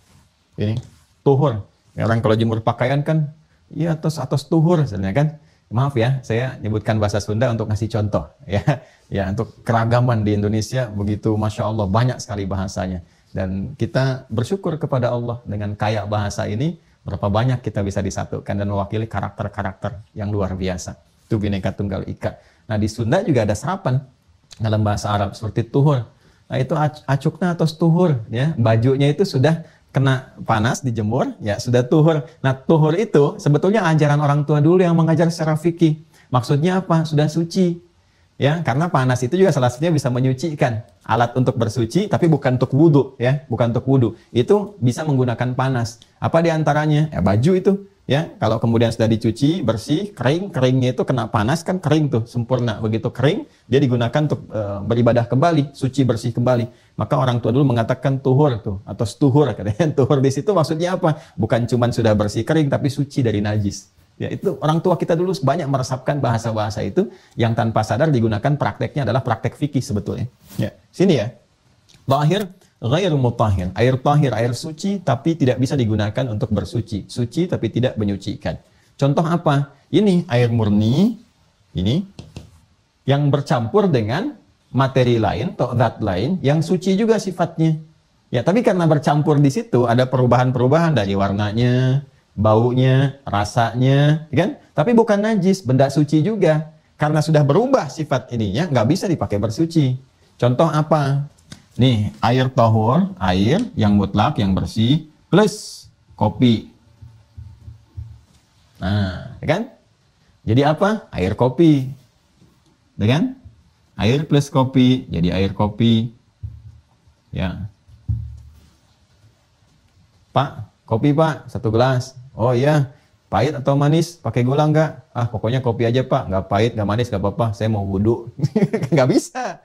Ini tuhur. Orang kalau jemur pakaian kan, ya atas tuhur sebenarnya kan. Maaf ya, saya nyebutkan bahasa Sunda untuk ngasih contoh ya. Ya, untuk keragaman di Indonesia begitu Masya Allah banyak sekali bahasanya. Dan kita bersyukur kepada Allah dengan kaya bahasa ini, berapa banyak kita bisa disatukan dan mewakili karakter-karakter yang luar biasa. Itu Bhinneka Tunggal Ika. Nah, di Sunda juga ada serapan dalam bahasa Arab seperti tuhur. Nah, itu acukna atau tuhur ya. Bajunya itu sudah kena panas, dijemur, ya sudah tuhur. Nah, tuhur itu sebetulnya ajaran orang tua dulu yang mengajar secara fikih. Maksudnya apa? Sudah suci. Ya, karena panas itu juga salah satunya bisa menyucikan. Alat untuk bersuci, tapi bukan untuk wudhu, ya, bukan untuk wudhu. Itu bisa menggunakan panas. Apa diantaranya? Ya, baju itu. Ya, kalau kemudian sudah dicuci, bersih, kering, keringnya itu kena panas kan kering tuh, sempurna. Begitu kering, dia digunakan untuk beribadah kembali, suci bersih kembali. Maka orang tua dulu mengatakan tuhur tuh atau stuhur katanya. Tuhur di situ maksudnya apa? Bukan cuman sudah bersih kering tapi suci dari najis. Ya, itu orang tua kita dulu banyak meresapkan bahasa-bahasa itu yang tanpa sadar digunakan prakteknya adalah praktek fikih sebetulnya. Ya, sini ya. Tahir ghairu mutahhir, air tahir, air suci tapi tidak bisa digunakan untuk bersuci. Suci tapi tidak menyucikan. Contoh apa? Ini air murni, ini yang bercampur dengan materi lain atau zat lain yang suci juga sifatnya. Ya, tapi karena bercampur di situ ada perubahan-perubahan dari warnanya, baunya, rasanya, kan? Tapi bukan najis, benda suci juga. Karena sudah berubah sifat ininya, nggak bisa dipakai bersuci. Contoh apa? Nih, air tahur, air yang mutlak, yang bersih, plus kopi. Nah, kan? Jadi apa? Air kopi. Kan? Air plus kopi, jadi air kopi. Ya. Pak, kopi Pak, 1 gelas. Oh iya, pahit atau manis? Pakai gula nggak? Ah, pokoknya kopi aja Pak, nggak pahit, nggak manis, nggak apa-apa. Saya mau wudhu. Nggak bisa.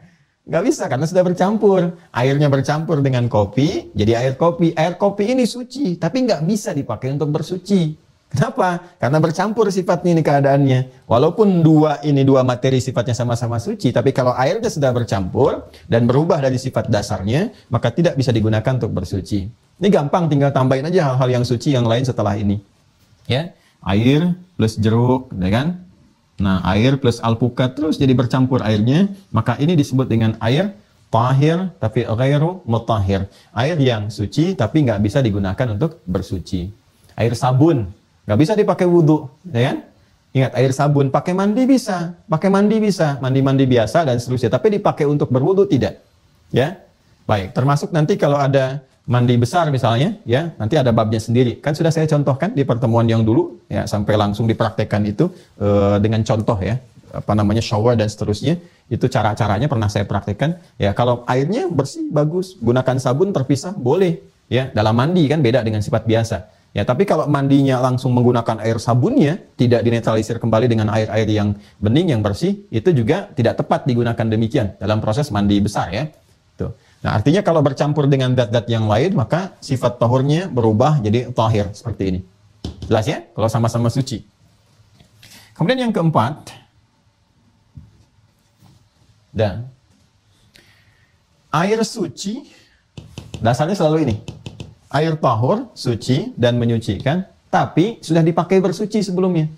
Nggak bisa karena sudah bercampur. Airnya bercampur dengan kopi, jadi air kopi. Air kopi ini suci, tapi nggak bisa dipakai untuk bersuci. Kenapa? Karena bercampur sifatnya ini keadaannya. Walaupun dua materi sifatnya sama-sama suci, tapi kalau airnya sudah bercampur dan berubah dari sifat dasarnya, maka tidak bisa digunakan untuk bersuci. Ini gampang, tinggal tambahin aja hal-hal yang suci yang lain setelah ini. Ya, air plus jeruk, ya kan? Nah, air plus alpukat terus jadi bercampur airnya, maka ini disebut dengan air tahir tapi ghairu mutahhir. Air yang suci tapi nggak bisa digunakan untuk bersuci. Air sabun nggak bisa dipakai wudhu, ya kan? Ingat, air sabun pakai mandi bisa, mandi biasa dan seterusnya, tapi dipakai untuk berwudhu tidak. Ya, baik. Termasuk nanti kalau ada mandi besar misalnya, ya nanti ada babnya sendiri. Kan sudah saya contohkan di pertemuan yang dulu, ya sampai langsung dipraktekkan itu dengan contoh ya, apa namanya shower dan seterusnya. Itu cara-caranya pernah saya praktekkan. Ya kalau airnya bersih bagus, gunakan sabun terpisah boleh. Ya dalam mandi kan beda dengan sifat biasa. Ya tapi kalau mandinya langsung menggunakan air sabunnya, tidak dinetralisir kembali dengan air-air yang bening yang bersih, itu juga tidak tepat digunakan demikian dalam proses mandi besar ya. Tuh. Nah, artinya kalau bercampur dengan zat-zat yang lain, maka sifat tahurnya berubah jadi tahir, seperti ini. Jelas ya? Kalau sama-sama suci. Kemudian yang keempat, dan air suci, dasarnya selalu ini. Air tahur, suci, dan menyucikan, tapi sudah dipakai bersuci sebelumnya.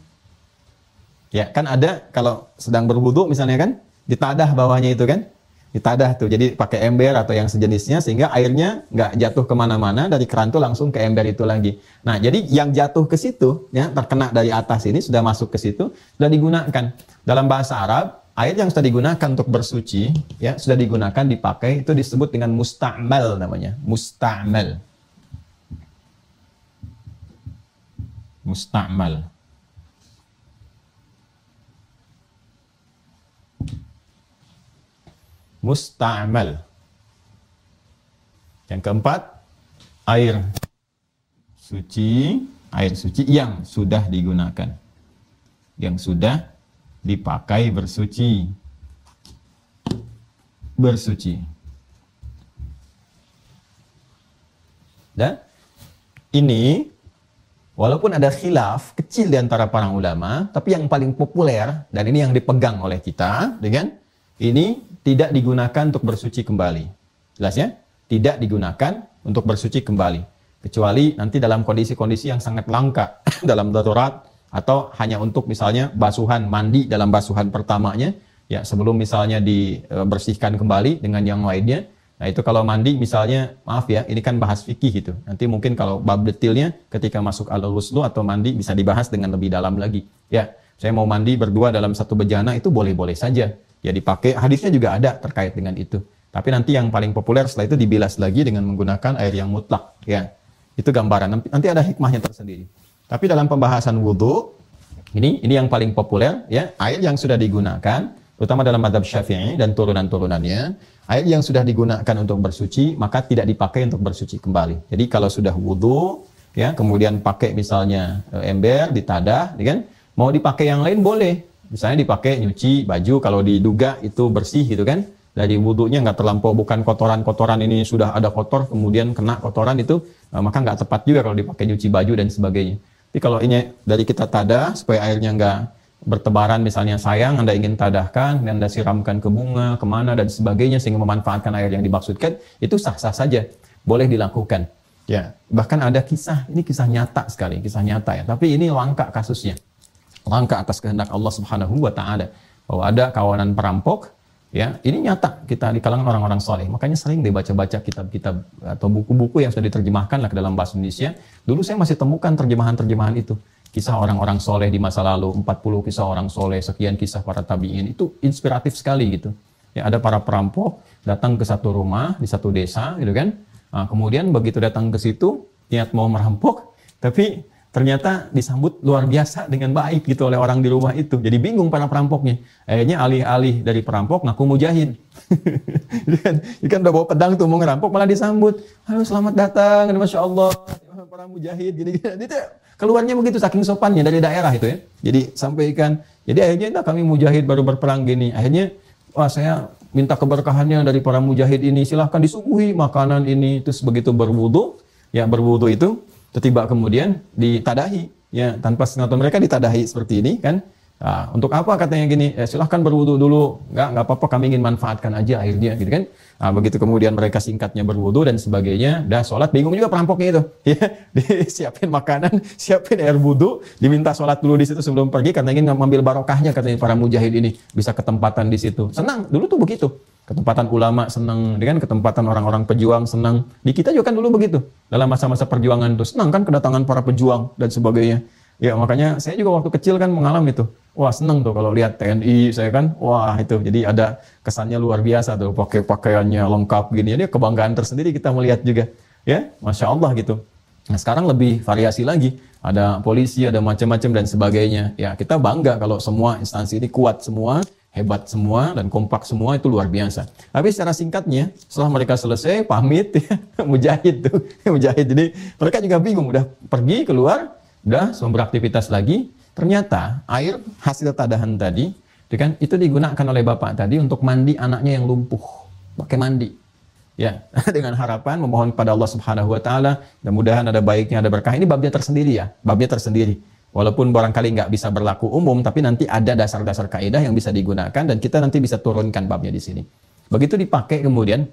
Ya, kan ada, kalau sedang berwudu misalnya kan, ditadah bawahnya itu kan, ditadah tuh, jadi pakai ember atau yang sejenisnya sehingga airnya nggak jatuh kemana-mana dari keran tuh langsung ke ember itu lagi. Nah, jadi yang jatuh ke situ, ya terkena dari atas ini sudah masuk ke situ, sudah digunakan. Dalam bahasa Arab, air yang sudah digunakan untuk bersuci, ya sudah digunakan dipakai itu disebut dengan musta'mal namanya, musta'mal, musta'mal. Musta'mal. Yang keempat, air suci yang sudah digunakan, yang sudah dipakai bersuci. Dan ini walaupun ada khilaf kecil di antara para ulama, tapi yang paling populer dan ini yang dipegang oleh kita, dengan ini tidak digunakan untuk bersuci kembali. Jelas ya? Tidak digunakan untuk bersuci kembali. Kecuali nanti dalam kondisi-kondisi yang sangat langka, dalam darurat, atau hanya untuk misalnya basuhan mandi dalam basuhan pertamanya, ya sebelum misalnya dibersihkan kembali dengan yang lainnya. Nah itu kalau mandi misalnya, maaf ya, ini kan bahas fikih gitu. Nanti mungkin kalau bab detailnya ketika masuk al-ghuslu atau mandi bisa dibahas dengan lebih dalam lagi. Ya, saya mau mandi berdua dalam satu bejana itu boleh-boleh saja. Ya dipakai, hadisnya juga ada terkait dengan itu. Tapi nanti yang paling populer setelah itu dibilas lagi dengan menggunakan air yang mutlak. Ya, itu gambaran. Nanti ada hikmahnya tersendiri. Tapi dalam pembahasan wudhu, ini yang paling populer, ya air yang sudah digunakan, terutama dalam mazhab Syafi'i dan turunan-turunannya, air yang sudah digunakan untuk bersuci, maka tidak dipakai untuk bersuci kembali. Jadi kalau sudah wudhu, ya kemudian pakai misalnya ember, ditadah, ya kan? Mau dipakai yang lain boleh. Misalnya dipakai nyuci baju kalau diduga itu bersih gitu kan. Dari wudhunya nggak terlampau, bukan kotoran-kotoran ini sudah ada kotor kemudian kena kotoran itu, maka nggak tepat juga kalau dipakai nyuci baju dan sebagainya. Tapi kalau ini dari kita tadah supaya airnya nggak bertebaran, misalnya sayang Anda ingin tadahkan, Anda siramkan ke bunga, kemana dan sebagainya sehingga memanfaatkan air yang dimaksudkan, itu sah-sah saja, boleh dilakukan. Ya, bahkan ada kisah, ini kisah nyata sekali, kisah nyata ya, tapi ini langka kasusnya. Langka atas kehendak Allah Subhanahu wa taala. Bahwa ada kawanan perampok, ya, ini nyata kita di kalangan orang-orang soleh. Makanya sering dibaca-baca kitab-kitab atau buku-buku yang sudah diterjemahkan lah ke dalam bahasa Indonesia. Dulu saya masih temukan terjemahan-terjemahan itu. Kisah orang-orang soleh di masa lalu, 40 kisah orang soleh, sekian kisah para tabi'in, itu inspiratif sekali gitu. Ya, ada para perampok datang ke satu rumah di satu desa gitu kan. Nah, kemudian begitu datang ke situ, niat mau merampok, tapi ternyata disambut luar biasa dengan baik gitu oleh orang di rumah itu. Jadi bingung para perampoknya. Akhirnya alih-alih dari perampok ngaku mujahid. Dia kan udah bawa pedang tuh mau ngerampok malah disambut. Halo selamat datang, Masya Allah, para mujahid. Gini. Dia keluarnya begitu saking sopannya dari daerah itu ya. Jadi sampaikan. Jadi akhirnya kami mujahid baru berperang gini. Akhirnya wah saya minta keberkahannya dari para mujahid ini, silahkan disuguhi makanan ini. Terus begitu berwudu, ya berwudu itu tiba kemudian ditadahi, ya tanpa sengaja mereka ditadahi seperti ini kan. Nah, untuk apa katanya gini, silahkan berwudu dulu, nggak apa-apa, kami ingin manfaatkan aja airnya gitu kan. Nah, begitu kemudian mereka singkatnya berwudu dan sebagainya, dah sholat, bingung juga perampoknya itu, ya disiapin makanan, siapin air wudu, diminta sholat dulu di situ sebelum pergi karena ingin mengambil barokahnya katanya para mujahid ini bisa ketempatan di situ. Senang dulu tuh begitu, ketempatan ulama senang, dengan ketempatan orang-orang pejuang senang. Di kita juga kan dulu begitu, dalam masa-masa perjuangan tuh senang kan kedatangan para pejuang dan sebagainya. Ya makanya saya juga waktu kecil kan mengalami itu. Wah seneng tuh kalau lihat TNI saya kan. Wah itu jadi ada kesannya luar biasa tuh. Pakai pakaiannya lengkap gini. Jadi kebanggaan tersendiri kita melihat juga. Ya Masya Allah gitu. Nah sekarang lebih variasi lagi. Ada polisi, ada macam-macam dan sebagainya. Ya kita bangga kalau semua instansi ini kuat semua. Hebat semua dan kompak semua, itu luar biasa. Tapi secara singkatnya setelah mereka selesai pamit ya, mujahid tuh. Mujahid jadi mereka juga bingung. Udah pergi keluar. Udah beraktivitas lagi, ternyata air hasil tadahan tadi itu digunakan oleh bapak tadi untuk mandi anaknya yang lumpuh, pakai mandi ya. Dengan harapan memohon kepada Allah Subhanahu wa taala, mudah-mudahan ada baiknya, ada berkah. Ini babnya tersendiri ya, babnya tersendiri. Walaupun barangkali nggak bisa berlaku umum, tapi nanti ada dasar-dasar kaidah yang bisa digunakan dan kita nanti bisa turunkan babnya di sini. Begitu dipakai kemudian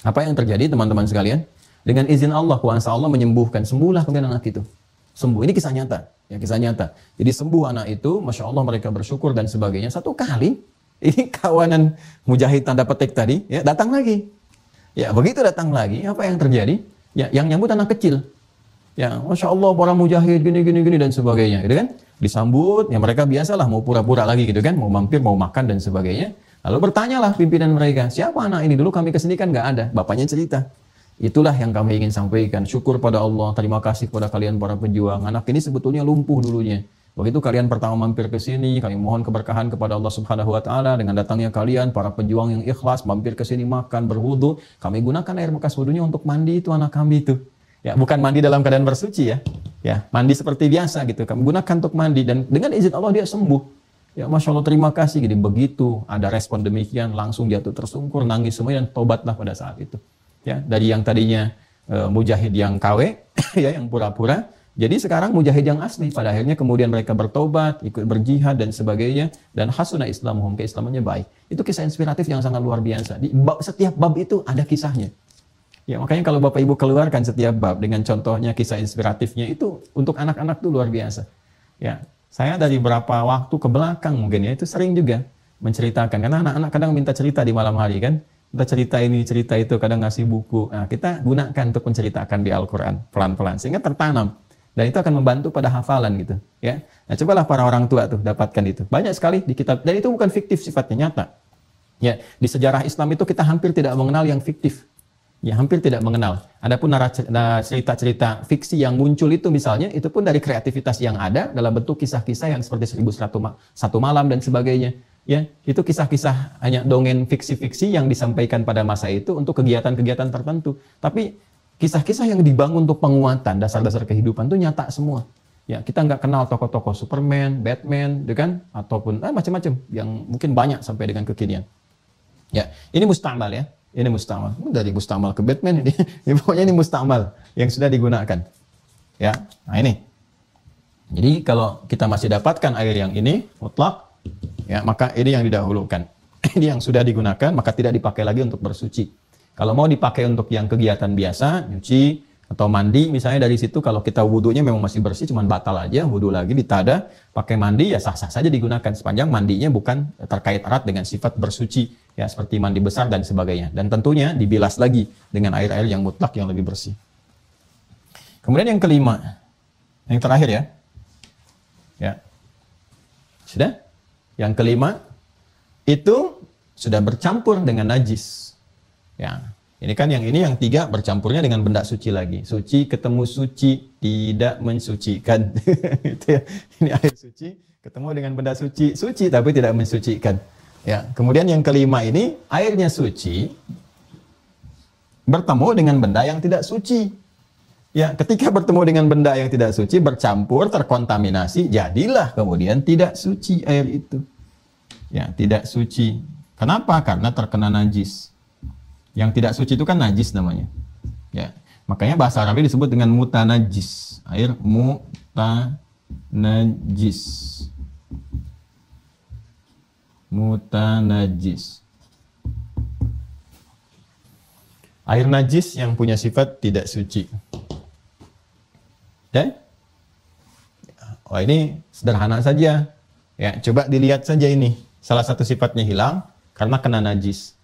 apa yang terjadi teman-teman sekalian? Dengan izin Allah, kuasa Allah menyembuhkan, sembuhlah kemudian anak itu. Sembuh, ini kisah nyata, ya kisah nyata. Jadi sembuh anak itu, Masya Allah mereka bersyukur dan sebagainya. Satu kali, ini kawanan mujahid tanda petik tadi, ya datang lagi. Ya begitu datang lagi, apa yang terjadi? Ya yang nyambut anak kecil. Ya Masya Allah para mujahid gini dan sebagainya, gitu kan? Disambut, ya mereka biasalah mau pura-pura lagi gitu kan, mau mampir, mau makan dan sebagainya. Lalu bertanyalah pimpinan mereka, siapa anak ini? Dulu kami kesini kan nggak ada, bapaknya cerita. Itulah yang kami ingin sampaikan. Syukur pada Allah, terima kasih kepada kalian para pejuang. Anak ini sebetulnya lumpuh dulunya. Begitu kalian pertama mampir ke sini, kami mohon keberkahan kepada Allah Subhanahu wa taala dengan datangnya kalian para pejuang yang ikhlas mampir ke sini makan, berwudu. Kami gunakan air bekas wudunya untuk mandi itu anak kami itu. Ya, bukan mandi dalam keadaan bersuci ya. Ya, mandi seperti biasa gitu. Kami gunakan untuk mandi dan dengan izin Allah dia sembuh. Ya, Masya Allah terima kasih. Jadi begitu ada respon demikian langsung jatuh tersungkur, nangis semua dan tobatlah pada saat itu. Ya, dari yang tadinya mujahid yang KW ya yang pura-pura, jadi sekarang mujahid yang asli. Pada akhirnya kemudian mereka bertobat, ikut berjihad dan sebagainya, dan hasuna islamuhum, keislamannya baik. Itu kisah inspiratif yang sangat luar biasa. Di setiap bab itu ada kisahnya. Ya, makanya kalau Bapak Ibu keluarkan setiap bab dengan contohnya kisah inspiratifnya itu untuk anak-anak itu luar biasa. Ya, saya dari beberapa waktu ke belakang mungkin ya itu sering juga menceritakan karena anak-anak kadang minta cerita di malam hari kan. Kita cerita ini, cerita itu, kadang ngasih buku. Nah, kita gunakan untuk menceritakan di Al-Quran pelan-pelan sehingga tertanam dan itu akan membantu pada hafalan gitu. Ya, nah cobalah para orang tua tuh dapatkan itu. Banyak sekali di kitab dan itu bukan fiktif sifatnya, nyata. Ya, di sejarah Islam itu kita hampir tidak mengenal yang fiktif. Ya, hampir tidak mengenal. Adapun cerita-cerita fiksi yang muncul itu misalnya itu pun dari kreativitas yang ada dalam bentuk kisah-kisah yang seperti 1101 malam dan sebagainya. Ya, itu kisah-kisah hanya dongeng fiksi-fiksi yang disampaikan pada masa itu untuk kegiatan-kegiatan tertentu. Tapi kisah-kisah yang dibangun untuk penguatan dasar-dasar kehidupan itu nyata semua. Ya, kita nggak kenal tokoh-tokoh Superman, Batman, kan? Ataupun macam-macam yang mungkin banyak sampai dengan kekinian. Ya, ini mustamal ya. Ini mustamal. Dari mustamal ke Batman ini. Ya, pokoknya ini mustamal yang sudah digunakan. Ya, nah ini. Jadi kalau kita masih dapatkan air yang ini mutlak, ya maka ini yang didahulukan. Ini yang sudah digunakan maka tidak dipakai lagi untuk bersuci. Kalau mau dipakai untuk yang kegiatan biasa, nyuci atau mandi misalnya dari situ, kalau kita wudunya memang masih bersih cuman batal aja, wudu lagi ditada, pakai mandi ya sah-sah saja digunakan sepanjang mandinya bukan terkait erat dengan sifat bersuci ya seperti mandi besar dan sebagainya. Dan tentunya dibilas lagi dengan air-air yang mutlak yang lebih bersih. Kemudian yang kelima, yang terakhir ya. Ya. Sudah? Yang kelima, itu sudah bercampur dengan najis. Ya, ini kan yang tiga bercampurnya dengan benda suci lagi. Suci ketemu suci, tidak mensucikan. Itu ya. Ini air suci ketemu dengan benda suci, suci tapi tidak mensucikan. Ya, kemudian yang kelima ini airnya suci bertemu dengan benda yang tidak suci. Ya, ketika bertemu dengan benda yang tidak suci, bercampur, terkontaminasi, jadilah kemudian tidak suci air itu. Ya, tidak suci. Kenapa? Karena terkena najis. Yang tidak suci itu kan najis namanya. Ya, makanya bahasa Arabnya disebut dengan mutanajis. Air mutanajis. Mutanajis. Air najis yang punya sifat tidak suci. Ya? Oh, ini sederhana saja. Ya, coba dilihat saja ini. Salah satu sifatnya hilang karena kena najis.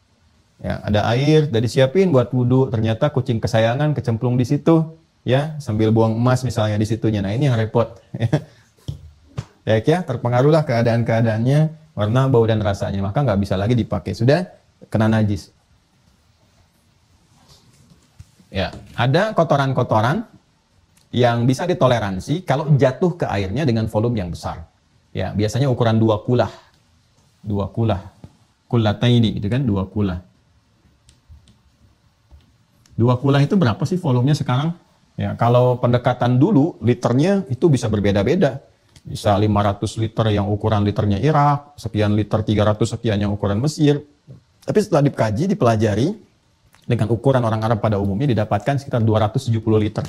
Ya, ada air, udah disiapin buat wudhu, ternyata kucing kesayangan kecemplung di situ, ya, sambil buang emas misalnya di situnya. Nah, ini yang repot. Ya, terpengaruhlah keadaan-keadaannya, warna, bau, dan rasanya. Maka nggak bisa lagi dipakai. Sudah kena najis. Ya, ada kotoran-kotoran yang bisa ditoleransi kalau jatuh ke airnya dengan volume yang besar. Ya, biasanya ukuran 2 kulah. 2 kulah. Kullataini, itu kan 2 kulah. 2 kulah itu berapa sih volumenya sekarang? Ya, kalau pendekatan dulu, liternya itu bisa berbeda-beda. Bisa 500 liter yang ukuran liternya Irak, sekian liter 300 sekian yang ukuran Mesir. Tapi setelah dikaji, dipelajari, dengan ukuran orang Arab pada umumnya didapatkan sekitar 270 liter.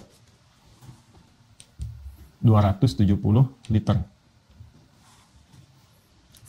270 liter.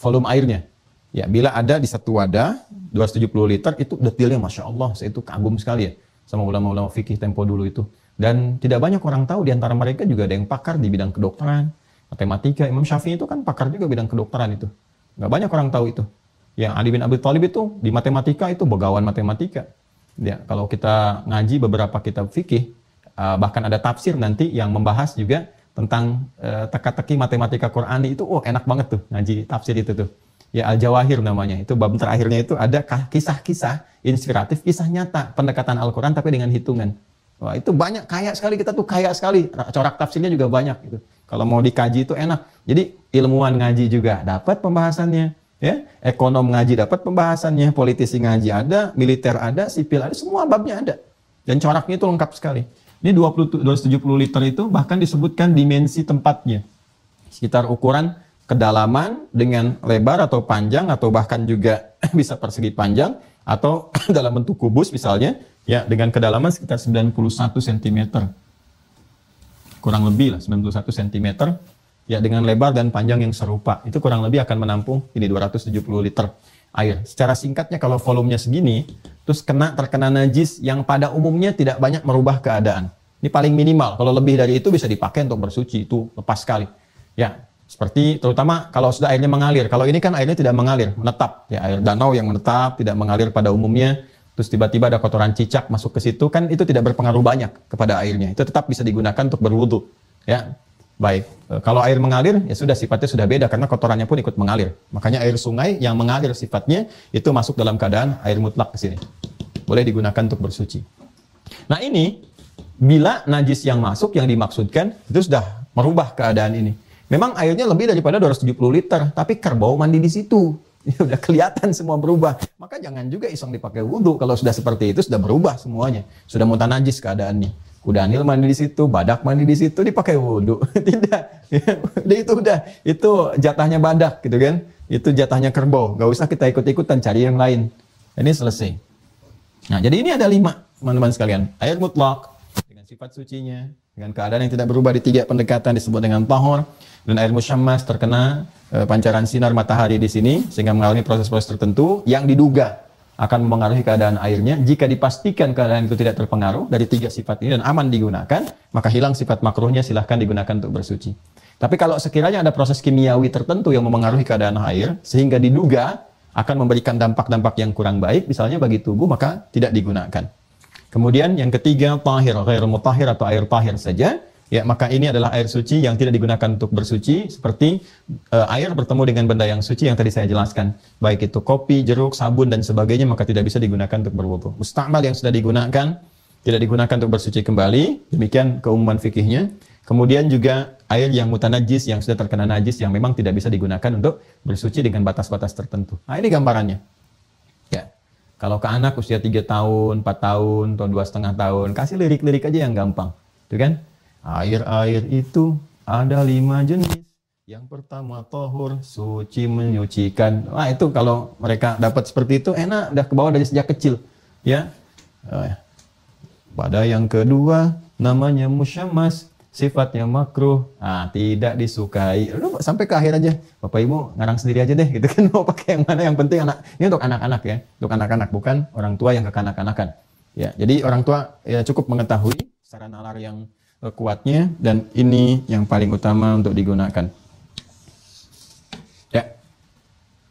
Volume airnya. Ya, bila ada di satu wadah 270 liter, itu detailnya Masya Allah, saya itu kagum sekali ya sama ulama-ulama fikih tempo dulu itu. Dan tidak banyak orang tahu, di antara mereka juga ada yang pakar di bidang kedokteran, matematika. Imam Syafi'i itu kan pakar juga bidang kedokteran itu. Nggak banyak orang tahu itu. Yang Ali bin Abi Thalib itu di matematika itu begawan matematika. Ya, kalau kita ngaji beberapa kitab fikih, bahkan ada tafsir nanti yang membahas juga tentang teka-teki matematika Qur'ani itu, enak banget tuh ngaji tafsir itu tuh. Ya, Al-Jawahir namanya. Itu bab terakhirnya itu ada kisah-kisah inspiratif, kisah nyata, pendekatan Al-Quran tapi dengan hitungan. Wah, itu banyak, kaya sekali, kita tuh kaya sekali. Corak tafsirnya juga banyak gitu. Kalau mau dikaji itu enak. Jadi ilmuwan ngaji juga dapat pembahasannya, ya. Ekonom ngaji dapat pembahasannya, politisi ngaji ada, militer ada, sipil ada, semua babnya ada. Dan coraknya itu lengkap sekali. Ini 270 liter itu bahkan disebutkan dimensi tempatnya. Sekitar ukuran kedalaman dengan lebar atau panjang, atau bahkan juga bisa persegi panjang, atau dalam bentuk kubus misalnya, ya, dengan kedalaman sekitar 91 cm. Kurang lebih lah, 91 cm. Ya, dengan lebar dan panjang yang serupa. Itu kurang lebih akan menampung ini 270 liter air. Secara singkatnya, kalau volumenya segini, terus terkena najis yang pada umumnya tidak banyak merubah keadaan. Ini paling minimal. Kalau lebih dari itu bisa dipakai untuk bersuci, itu lepas sekali. Ya, seperti terutama kalau sudah airnya mengalir. Kalau ini kan airnya tidak mengalir, menetap. Ya, air danau yang menetap, tidak mengalir pada umumnya. Terus tiba-tiba ada kotoran cicak masuk ke situ, kan itu tidak berpengaruh banyak kepada airnya. Itu tetap bisa digunakan untuk berwudu. Ya, baik. Kalau air mengalir, ya sudah, sifatnya sudah beda karena kotorannya pun ikut mengalir. Makanya air sungai yang mengalir sifatnya itu masuk dalam keadaan air mutlak ke sini. Boleh digunakan untuk bersuci. Nah, ini bila najis yang masuk yang dimaksudkan itu sudah merubah keadaan ini. Memang airnya lebih daripada 270 liter, tapi kerbau mandi di situ. Ya, udah kelihatan semua berubah. Maka jangan juga iseng dipakai wudhu. Kalau sudah seperti itu, sudah berubah semuanya. Sudah mutanajis keadaannya. Kudanil mandi di situ, badak mandi di situ, dipakai wudhu. Tidak. Itu jatahnya badak, gitu kan. Itu jatahnya kerbau. Gak usah kita ikut-ikutan cari yang lain. Ini selesai. Nah, jadi ini ada 5, teman-teman sekalian. Air mutlak, dengan sifat sucinya, dengan keadaan yang tidak berubah di 3 pendekatan disebut dengan tahur. Dan air musyammas terkena pancaran sinar matahari di sini sehingga mengalami proses-proses tertentu yang diduga akan mempengaruhi keadaan airnya. Jika dipastikan keadaan itu tidak terpengaruh dari 3 sifat ini dan aman digunakan, maka hilang sifat makruhnya, silahkan digunakan untuk bersuci. Tapi kalau sekiranya ada proses kimiawi tertentu yang mempengaruhi keadaan air sehingga diduga akan memberikan dampak-dampak yang kurang baik misalnya bagi tubuh, maka tidak digunakan. Kemudian yang ketiga, tahir, ghair mutahhir atau air tahir saja. Ya, maka ini adalah air suci yang tidak digunakan untuk bersuci, seperti air bertemu dengan benda yang suci yang tadi saya jelaskan. Baik itu kopi, jeruk, sabun, dan sebagainya, maka tidak bisa digunakan untuk berwudu. Musta'mal yang sudah digunakan, tidak digunakan untuk bersuci kembali. Demikian keumuman fikihnya. Kemudian juga air yang mutanajis, yang sudah terkena najis, yang memang tidak bisa digunakan untuk bersuci dengan batas-batas tertentu. Nah, ini gambarannya. Ya. Kalau ke anak usia 3 tahun, 4 tahun, atau 2,5 tahun, kasih lirik-lirik aja yang gampang. Itu kan? Air-air itu ada 5 jenis. Yang pertama tohur, suci menyucikan. Wah itu kalau mereka dapat seperti itu enak, udah ke bawah dari sejak kecil. Ya. Pada yang kedua namanya musyammas, sifatnya makruh, tidak disukai. Udah, sampai ke akhir aja. Bapak Ibu ngarang sendiri aja deh, gitu kan. Mau pakai yang mana? Yang penting anak. Ini untuk anak-anak ya, untuk anak-anak, bukan orang tua yang kekanak-kanakan. Ya, jadi orang tua ya cukup mengetahui secara nalar yang kuatnya, dan ini yang paling utama untuk digunakan. Ya,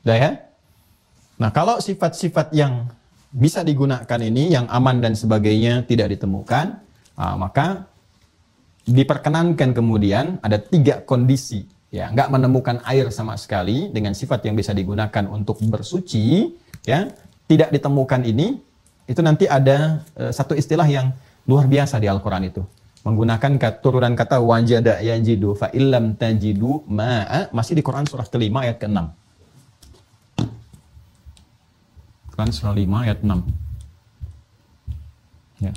udah ya. Nah, kalau sifat-sifat yang bisa digunakan ini, yang aman dan sebagainya tidak ditemukan, maka diperkenankan kemudian ada 3 kondisi. Ya, nggak menemukan air sama sekali dengan sifat yang bisa digunakan untuk bersuci, ya, tidak ditemukan ini, itu nanti ada satu istilah yang luar biasa di Al-Quran itu. Menggunakan turunan kata wajada yajidu fa illam tajidu ma'a, masih di Quran surah kelima ayat ke-6. Quran surah 5 ayat 6. Ya.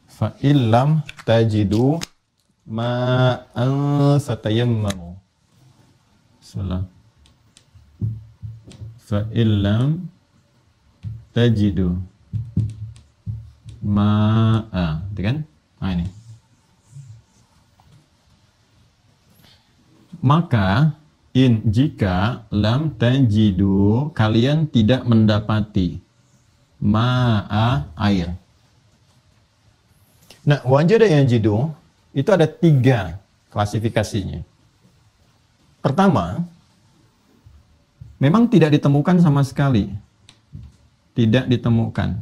Fa illam tajidu ma'an fatayammamu. Salah. Fa illam tajidu ma'a, itu kan? Nah ini. Maka jika lam tajidu, kalian tidak mendapati ma'a, air. Nah, wajada yajidu itu ada 3 klasifikasinya. Pertama, memang tidak ditemukan sama sekali. Tidak ditemukan.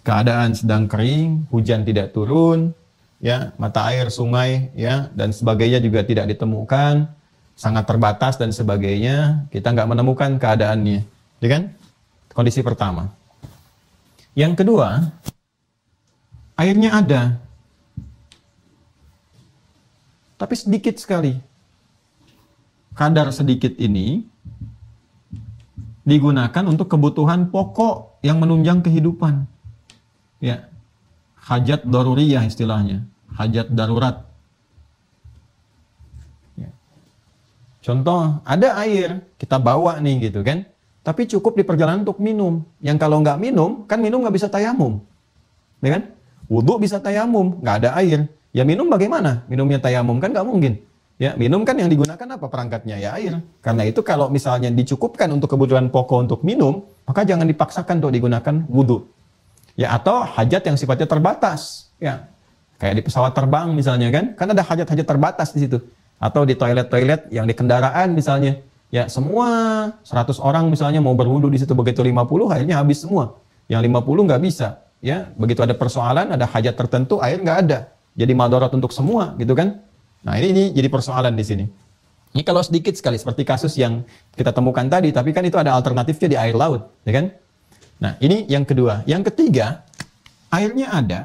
Keadaan sedang kering, hujan tidak turun, ya, mata air sungai, ya, dan sebagainya juga tidak ditemukan, sangat terbatas dan sebagainya, kita nggak menemukan keadaannya, ya kan? Kondisi pertama. Yang kedua, airnya ada, tapi sedikit sekali. Kadar sedikit ini digunakan untuk kebutuhan pokok yang menunjang kehidupan. Ya, hajat daruriyah istilahnya, hajat darurat. Ya. Contoh, ada air, kita bawa nih gitu kan, tapi cukup di perjalanan untuk minum. Yang kalau nggak minum, kan minum nggak bisa tayamum. Ya kan? Wudhu bisa tayamum, nggak ada air. Ya minum bagaimana? Minumnya tayamum kan nggak mungkin. Ya, minum kan yang digunakan apa perangkatnya? Ya air. Karena itu kalau misalnya dicukupkan untuk kebutuhan pokok untuk minum, maka jangan dipaksakan untuk digunakan wudhu. Ya, atau hajat yang sifatnya terbatas. Ya, kayak di pesawat terbang misalnya kan ada hajat-hajat terbatas di situ. Atau di toilet-toilet yang di kendaraan misalnya. Ya, semua 100 orang misalnya mau berwudu di situ, begitu 50 akhirnya habis semua. Yang 50 nggak bisa. Ya, begitu ada persoalan, ada hajat tertentu, air nggak ada. Jadi madarat untuk semua, gitu kan? Nah, ini jadi persoalan di sini. Ini kalau sedikit sekali, seperti kasus yang kita temukan tadi, tapi kan itu ada alternatifnya di air laut, ya kan? Nah, ini yang kedua. Yang ketiga, airnya ada,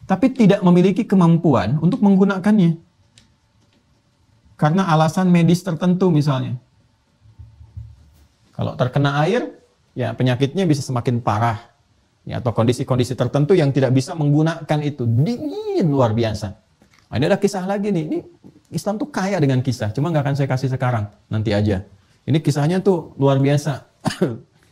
tapi tidak memiliki kemampuan untuk menggunakannya. Karena alasan medis tertentu misalnya. Kalau terkena air, ya penyakitnya bisa semakin parah. Ya, atau kondisi-kondisi tertentu yang tidak bisa menggunakan itu. Dingin luar biasa. Nah, ini ada kisah lagi nih. Ini Islam tuh kaya dengan kisah. Cuma nggak akan saya kasih sekarang. Nanti aja. Ini kisahnya tuh luar biasa.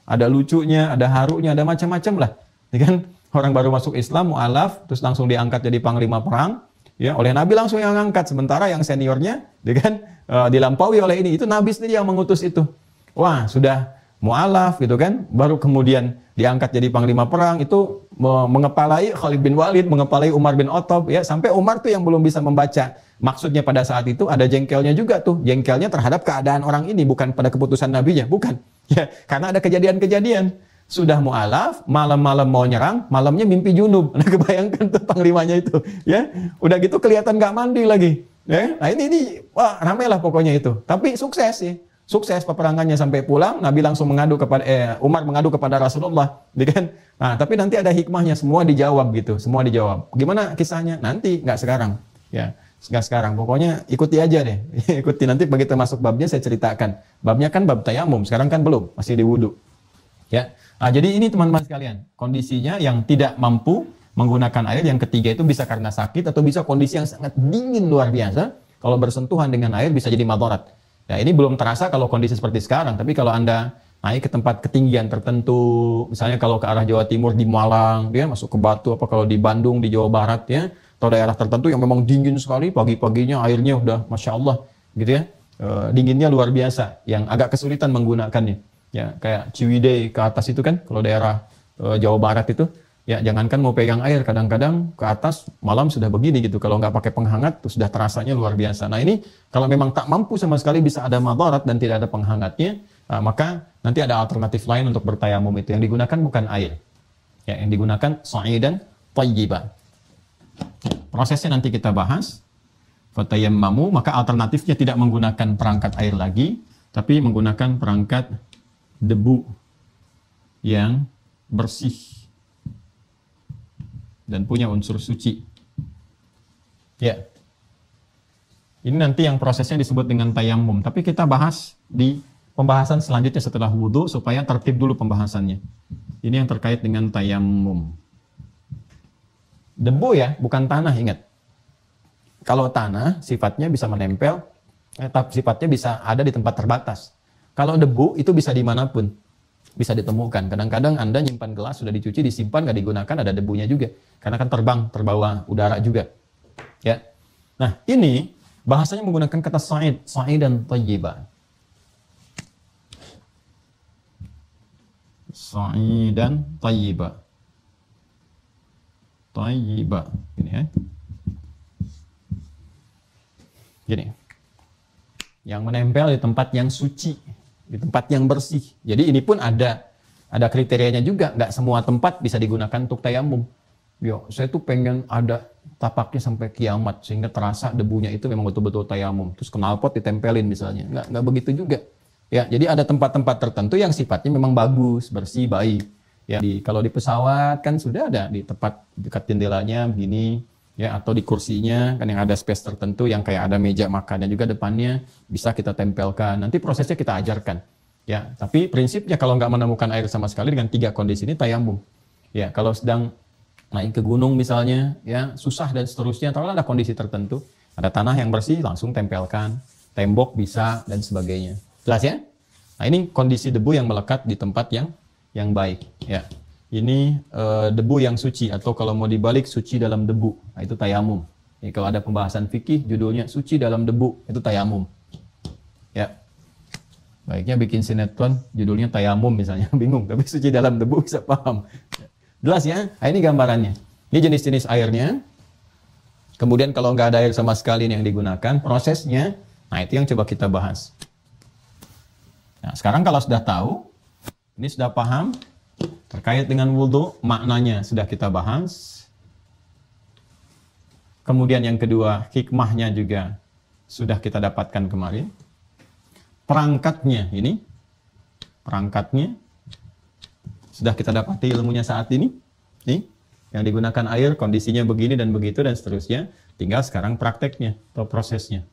Ada lucunya, ada harunya, ada macam-macam lah. Ya kan? Orang baru masuk Islam, mu'alaf, terus langsung diangkat jadi panglima perang. Ya, oleh Nabi langsung yang angkat. Sementara yang seniornya, ya kan, dilampaui oleh ini. Itu Nabi sendiri yang mengutus itu. Wah, sudah mu'alaf gitu kan. Baru kemudian diangkat jadi panglima perang. Itu mengepalai Khalid bin Walid, mengepalai Umar bin Khattab. Ya, sampai Umar tuh yang belum bisa membaca maksudnya pada saat itu, ada jengkelnya juga tuh. Jengkelnya terhadap keadaan orang ini, bukan pada keputusan nabinya, bukan. Ya, karena ada kejadian-kejadian. Sudah mu'alaf, malam-malam mau nyerang, malamnya mimpi junub. Nah, kebayangkan tuh panglimanya itu. Ya, udah gitu kelihatan nggak mandi lagi. Ya, nah ini wah ramai lah pokoknya itu. Tapi sukses sih. Sukses peperangannya sampai pulang. Nabi langsung mengadu kepada Umar mengadu kepada Rasulullah, ya kan? Nah, tapi nanti ada hikmahnya, semua dijawab gitu, semua dijawab. Gimana kisahnya? Nanti, nggak sekarang. Ya. Nggak sekarang, pokoknya ikuti aja deh. Ikuti, nanti begitu masuk babnya saya ceritakan. Babnya kan bab tayamum, sekarang kan belum, masih di wudu. Ya. Nah, jadi ini teman-teman sekalian, kondisinya yang tidak mampu menggunakan air. Yang ketiga itu bisa karena sakit atau bisa kondisi yang sangat dingin luar biasa. Kalau bersentuhan dengan air bisa jadi madarat. Ya, ini belum terasa kalau kondisi seperti sekarang, tapi kalau Anda naik ke tempat ketinggian tertentu, misalnya kalau ke arah Jawa Timur di Malang, dia masuk ke Batu, apa kalau di Bandung, di Jawa Barat ya, atau daerah tertentu yang memang dingin sekali, pagi-paginya airnya udah Masya Allah gitu ya, dinginnya luar biasa, yang agak kesulitan menggunakannya. Ya, kayak Ciwidey ke atas itu kan, kalau daerah Jawa Barat itu, ya jangankan mau pegang air, kadang-kadang ke atas malam sudah begini gitu. Kalau nggak pakai penghangat, tuh sudah terasanya luar biasa. Nah ini kalau memang tak mampu sama sekali bisa ada madarat dan tidak ada penghangatnya, maka nanti ada alternatif lain untuk bertayamum itu. Yang digunakan bukan air, ya, yang digunakan sa'idan thayyiban. Prosesnya nanti kita bahas. Fatayammamu, maka alternatifnya tidak menggunakan perangkat air lagi, tapi menggunakan perangkat debu yang bersih dan punya unsur suci. Ya. Ini nanti yang prosesnya disebut dengan tayammum. Tapi kita bahas di pembahasan selanjutnya setelah wudhu supaya tertib dulu pembahasannya. Ini yang terkait dengan tayammum. Debu ya, bukan tanah, ingat. Kalau tanah sifatnya bisa menempel, tapi sifatnya bisa ada di tempat terbatas. Kalau debu itu bisa dimanapun. Bisa ditemukan. Kadang-kadang Anda nyimpan gelas, sudah dicuci, disimpan, nggak digunakan, ada debunya juga. Karena kan terbang, terbawa udara juga. Ya. Nah, ini bahasanya menggunakan kata sa'id dan thayyiban. Sa'id dan thayyiban. Thayyiban. Gini ya. Gini. Yang menempel di tempat yang suci, di tempat yang bersih. Jadi ini pun ada kriterianya juga. Nggak semua tempat bisa digunakan untuk tayamum. Yo, saya tuh pengen ada tapaknya sampai kiamat sehingga terasa debunya itu memang betul-betul tayamum. Terus knalpot ditempelin misalnya. Nggak begitu juga. Ya, jadi ada tempat-tempat tertentu yang sifatnya memang bagus, bersih, baik. Ya, kalau di pesawat kan sudah ada di tempat dekat jendelanya begini, ya, atau di kursinya kan yang ada space tertentu yang kayak ada meja makannya juga depannya bisa kita tempelkan. Nanti prosesnya kita ajarkan. Ya, tapi prinsipnya kalau nggak menemukan air sama sekali dengan 3 kondisi ini tayamum. Ya, kalau sedang naik ke gunung misalnya, ya susah dan seterusnya, kalau ada kondisi tertentu, ada tanah yang bersih langsung tempelkan, tembok bisa dan sebagainya. Jelas ya? Nah, ini kondisi debu yang melekat di tempat yang baik. Ya, ini debu yang suci atau kalau mau dibalik suci dalam debu. Nah, itu tayamum. Jadi, kalau ada pembahasan fikih judulnya suci dalam debu, itu tayamum. Ya. Baiknya bikin sinetron judulnya tayamum misalnya, bingung, tapi suci dalam debu bisa paham. Jelas ya? Nah, ini gambarannya. Ini jenis-jenis airnya. Kemudian kalau nggak ada air sama sekali yang digunakan, prosesnya, nah itu yang coba kita bahas. Nah, sekarang kalau sudah tahu, ini sudah paham, terkait dengan wudhu, maknanya sudah kita bahas. Kemudian yang kedua, hikmahnya juga sudah kita dapatkan kemarin. Perangkatnya ini, perangkatnya sudah kita dapati ilmunya saat ini. Nih, yang digunakan air, kondisinya begini dan begitu dan seterusnya. Tinggal sekarang prakteknya atau prosesnya.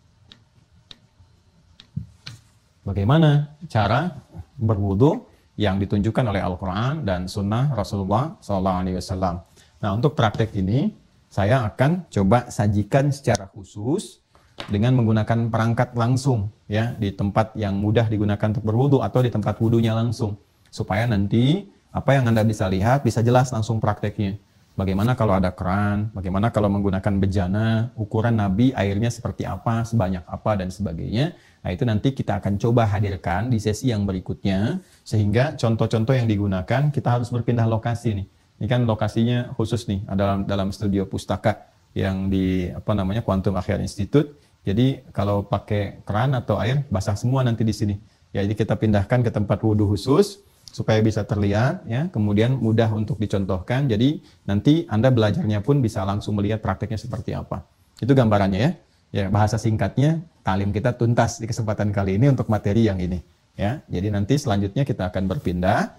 Bagaimana cara berwudu yang ditunjukkan oleh Al-Quran dan Sunnah Rasulullah SAW. Nah, untuk praktek ini, saya akan coba sajikan secara khusus dengan menggunakan perangkat langsung, ya, di tempat yang mudah digunakan untuk berwudu atau di tempat wudunya langsung, supaya nanti apa yang Anda bisa lihat bisa jelas langsung prakteknya. Bagaimana kalau ada keran, bagaimana kalau menggunakan bejana, ukuran Nabi airnya seperti apa, sebanyak apa, dan sebagainya. Nah, itu nanti kita akan coba hadirkan di sesi yang berikutnya, sehingga contoh-contoh yang digunakan, kita harus berpindah lokasi nih. Ini kan lokasinya khusus nih, dalam studio pustaka yang di Quantum Akhyar Institute. Jadi kalau pakai keran atau air, basah semua nanti di sini. Ya, jadi kita pindahkan ke tempat wudhu khusus, supaya bisa terlihat, ya, kemudian mudah untuk dicontohkan. Jadi nanti Anda belajarnya pun bisa langsung melihat prakteknya seperti apa. Itu gambarannya ya. Ya, bahasa singkatnya, talim kita tuntas di kesempatan kali ini untuk materi yang ini. Ya, jadi nanti selanjutnya kita akan berpindah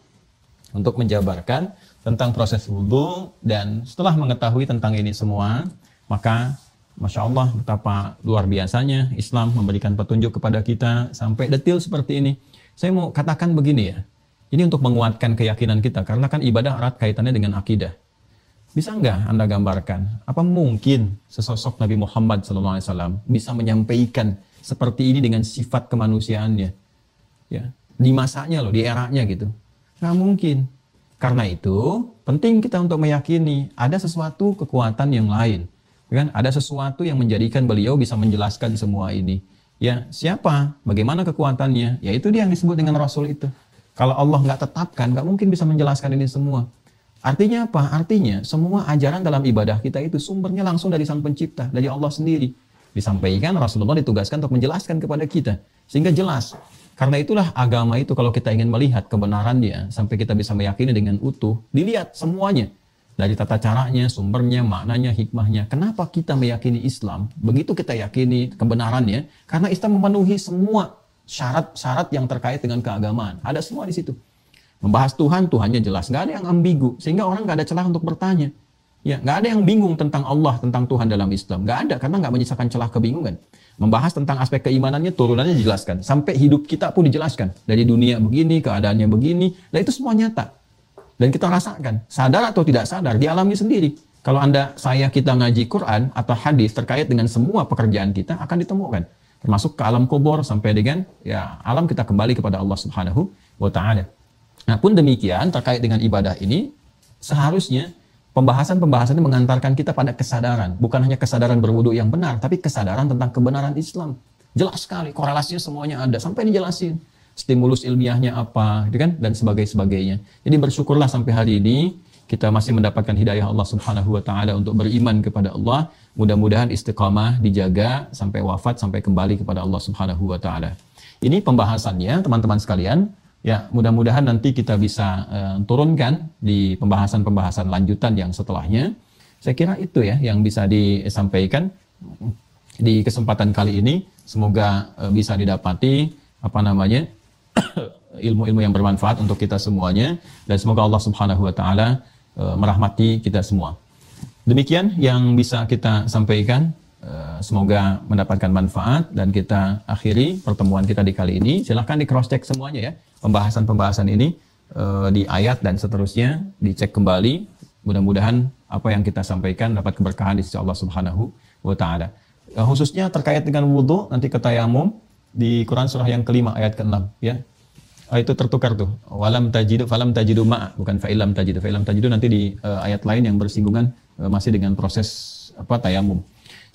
untuk menjabarkan tentang proses wudhu, dan setelah mengetahui tentang ini semua, maka Masya Allah betapa luar biasanya Islam memberikan petunjuk kepada kita sampai detil seperti ini. Saya mau katakan begini ya. Ini untuk menguatkan keyakinan kita, karena kan ibadah erat kaitannya dengan akidah. Bisa nggak Anda gambarkan? Apa mungkin sesosok Nabi Muhammad SAW bisa menyampaikan seperti ini dengan sifat kemanusiaannya? Ya, di masanya loh, di eranya gitu. Nggak mungkin. Karena itu, penting kita untuk meyakini ada sesuatu kekuatan yang lain. Kan? Ada sesuatu yang menjadikan beliau bisa menjelaskan semua ini. Ya, siapa? Bagaimana kekuatannya? Ya, itu dia yang disebut dengan Rasul itu. Kalau Allah nggak tetapkan, nggak mungkin bisa menjelaskan ini semua. Artinya apa? Artinya semua ajaran dalam ibadah kita itu sumbernya langsung dari Sang Pencipta, dari Allah sendiri. Disampaikan, Rasulullah ditugaskan untuk menjelaskan kepada kita. Sehingga jelas. Karena itulah agama itu kalau kita ingin melihat kebenarannya, sampai kita bisa meyakini dengan utuh, dilihat semuanya. Dari tata caranya, sumbernya, maknanya, hikmahnya. Kenapa kita meyakini Islam? Begitu kita yakini kebenarannya, karena Islam memenuhi semua syarat-syarat yang terkait dengan keagamaan. Ada semua di situ. Membahas Tuhan, Tuhannya jelas. Nggak ada yang ambigu. Sehingga orang nggak ada celah untuk bertanya. Ya, nggak ada yang bingung tentang Allah, tentang Tuhan dalam Islam. Nggak ada, karena nggak menyisakan celah kebingungan. Membahas tentang aspek keimanannya, turunannya dijelaskan. Sampai hidup kita pun dijelaskan. Dari dunia begini, keadaannya begini. Nah itu semua nyata. Dan kita rasakan. Sadar atau tidak sadar, dialami sendiri. Kalau kita ngaji Quran atau hadis terkait dengan semua pekerjaan kita, akan ditemukan. Termasuk ke alam kubur, sampai dengan ya alam kita kembali kepada Allah Subhanahu wa Ta'ala. Nah pun demikian terkait dengan ibadah ini, seharusnya pembahasan-pembahasan ini mengantarkan kita pada kesadaran. Bukan hanya kesadaran berwudu yang benar, tapi kesadaran tentang kebenaran Islam. Jelas sekali, korelasinya semuanya ada. Sampai dijelasin. Stimulus ilmiahnya apa, gitu kan? Dan sebagainya. Jadi bersyukurlah sampai hari ini, kita masih mendapatkan hidayah Allah Subhanahu wa Ta'ala untuk beriman kepada Allah. Mudah-mudahan istiqamah dijaga sampai wafat, sampai kembali kepada Allah Subhanahu wa Ta'ala. Ini pembahasannya, teman-teman sekalian. Ya, mudah-mudahan nanti kita bisa turunkan di pembahasan-pembahasan lanjutan yang setelahnya. Saya kira itu ya yang bisa disampaikan di kesempatan kali ini. Semoga bisa didapati ilmu-ilmu yang bermanfaat untuk kita semuanya, dan semoga Allah Subhanahu wa Ta'ala merahmati kita semua. Demikian yang bisa kita sampaikan. Semoga mendapatkan manfaat, dan kita akhiri pertemuan kita di kali ini. Silahkan di cross check semuanya ya, pembahasan-pembahasan ini di ayat dan seterusnya dicek kembali. Mudah-mudahan apa yang kita sampaikan dapat keberkahan di sisi Allah Subhanahu wa Ta'ala. Khususnya terkait dengan wudu, nanti ke tayamum di Quran surah yang kelima ayat ke-6 ya. Itu tertukar tuh. Walam tajidu falam tajidu ma', bukan fa'ilam tajidu. Fa'ilam tajidu nanti di ayat lain yang bersinggungan masih dengan proses tayamum.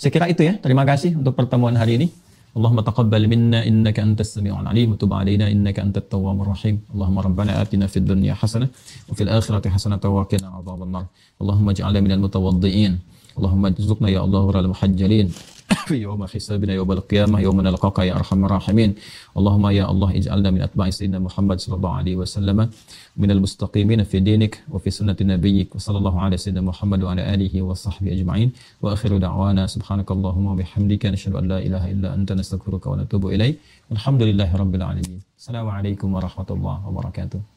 Saya kira itu ya. Terima kasih untuk pertemuan hari ini. Allahumma taqabbal minna innaka antas sami'ul alim wa tub 'alaina innaka antat tawwabur rahim. Allahumma rabbana atina fid dunya hasanah wa fil akhirati hasanah wa qina adzabannar. Allahumma ij'alna minal mutawaddi'in. Allahumma rizqna ya Allah wal muhajjalin. في يوم حسابنا يوم القيامة يوم نلقاك يا أرحم الراحمين اللهم يا الله اجعلنا من أتباع سيدنا محمد صلى الله عليه وسلم من المستقيمين في دينك وفي سنة نبيك وصلى الله على سيدنا محمد وعلى آله وصحبه أجمعين وآخر دعوانا سبحانك اللهم وبحمدك نشهد أن لا إله إلا أنت نستغفرك ونتوب إليك والحمد لله رب العالمين. السلام عليكم ورحمة الله وبركاته.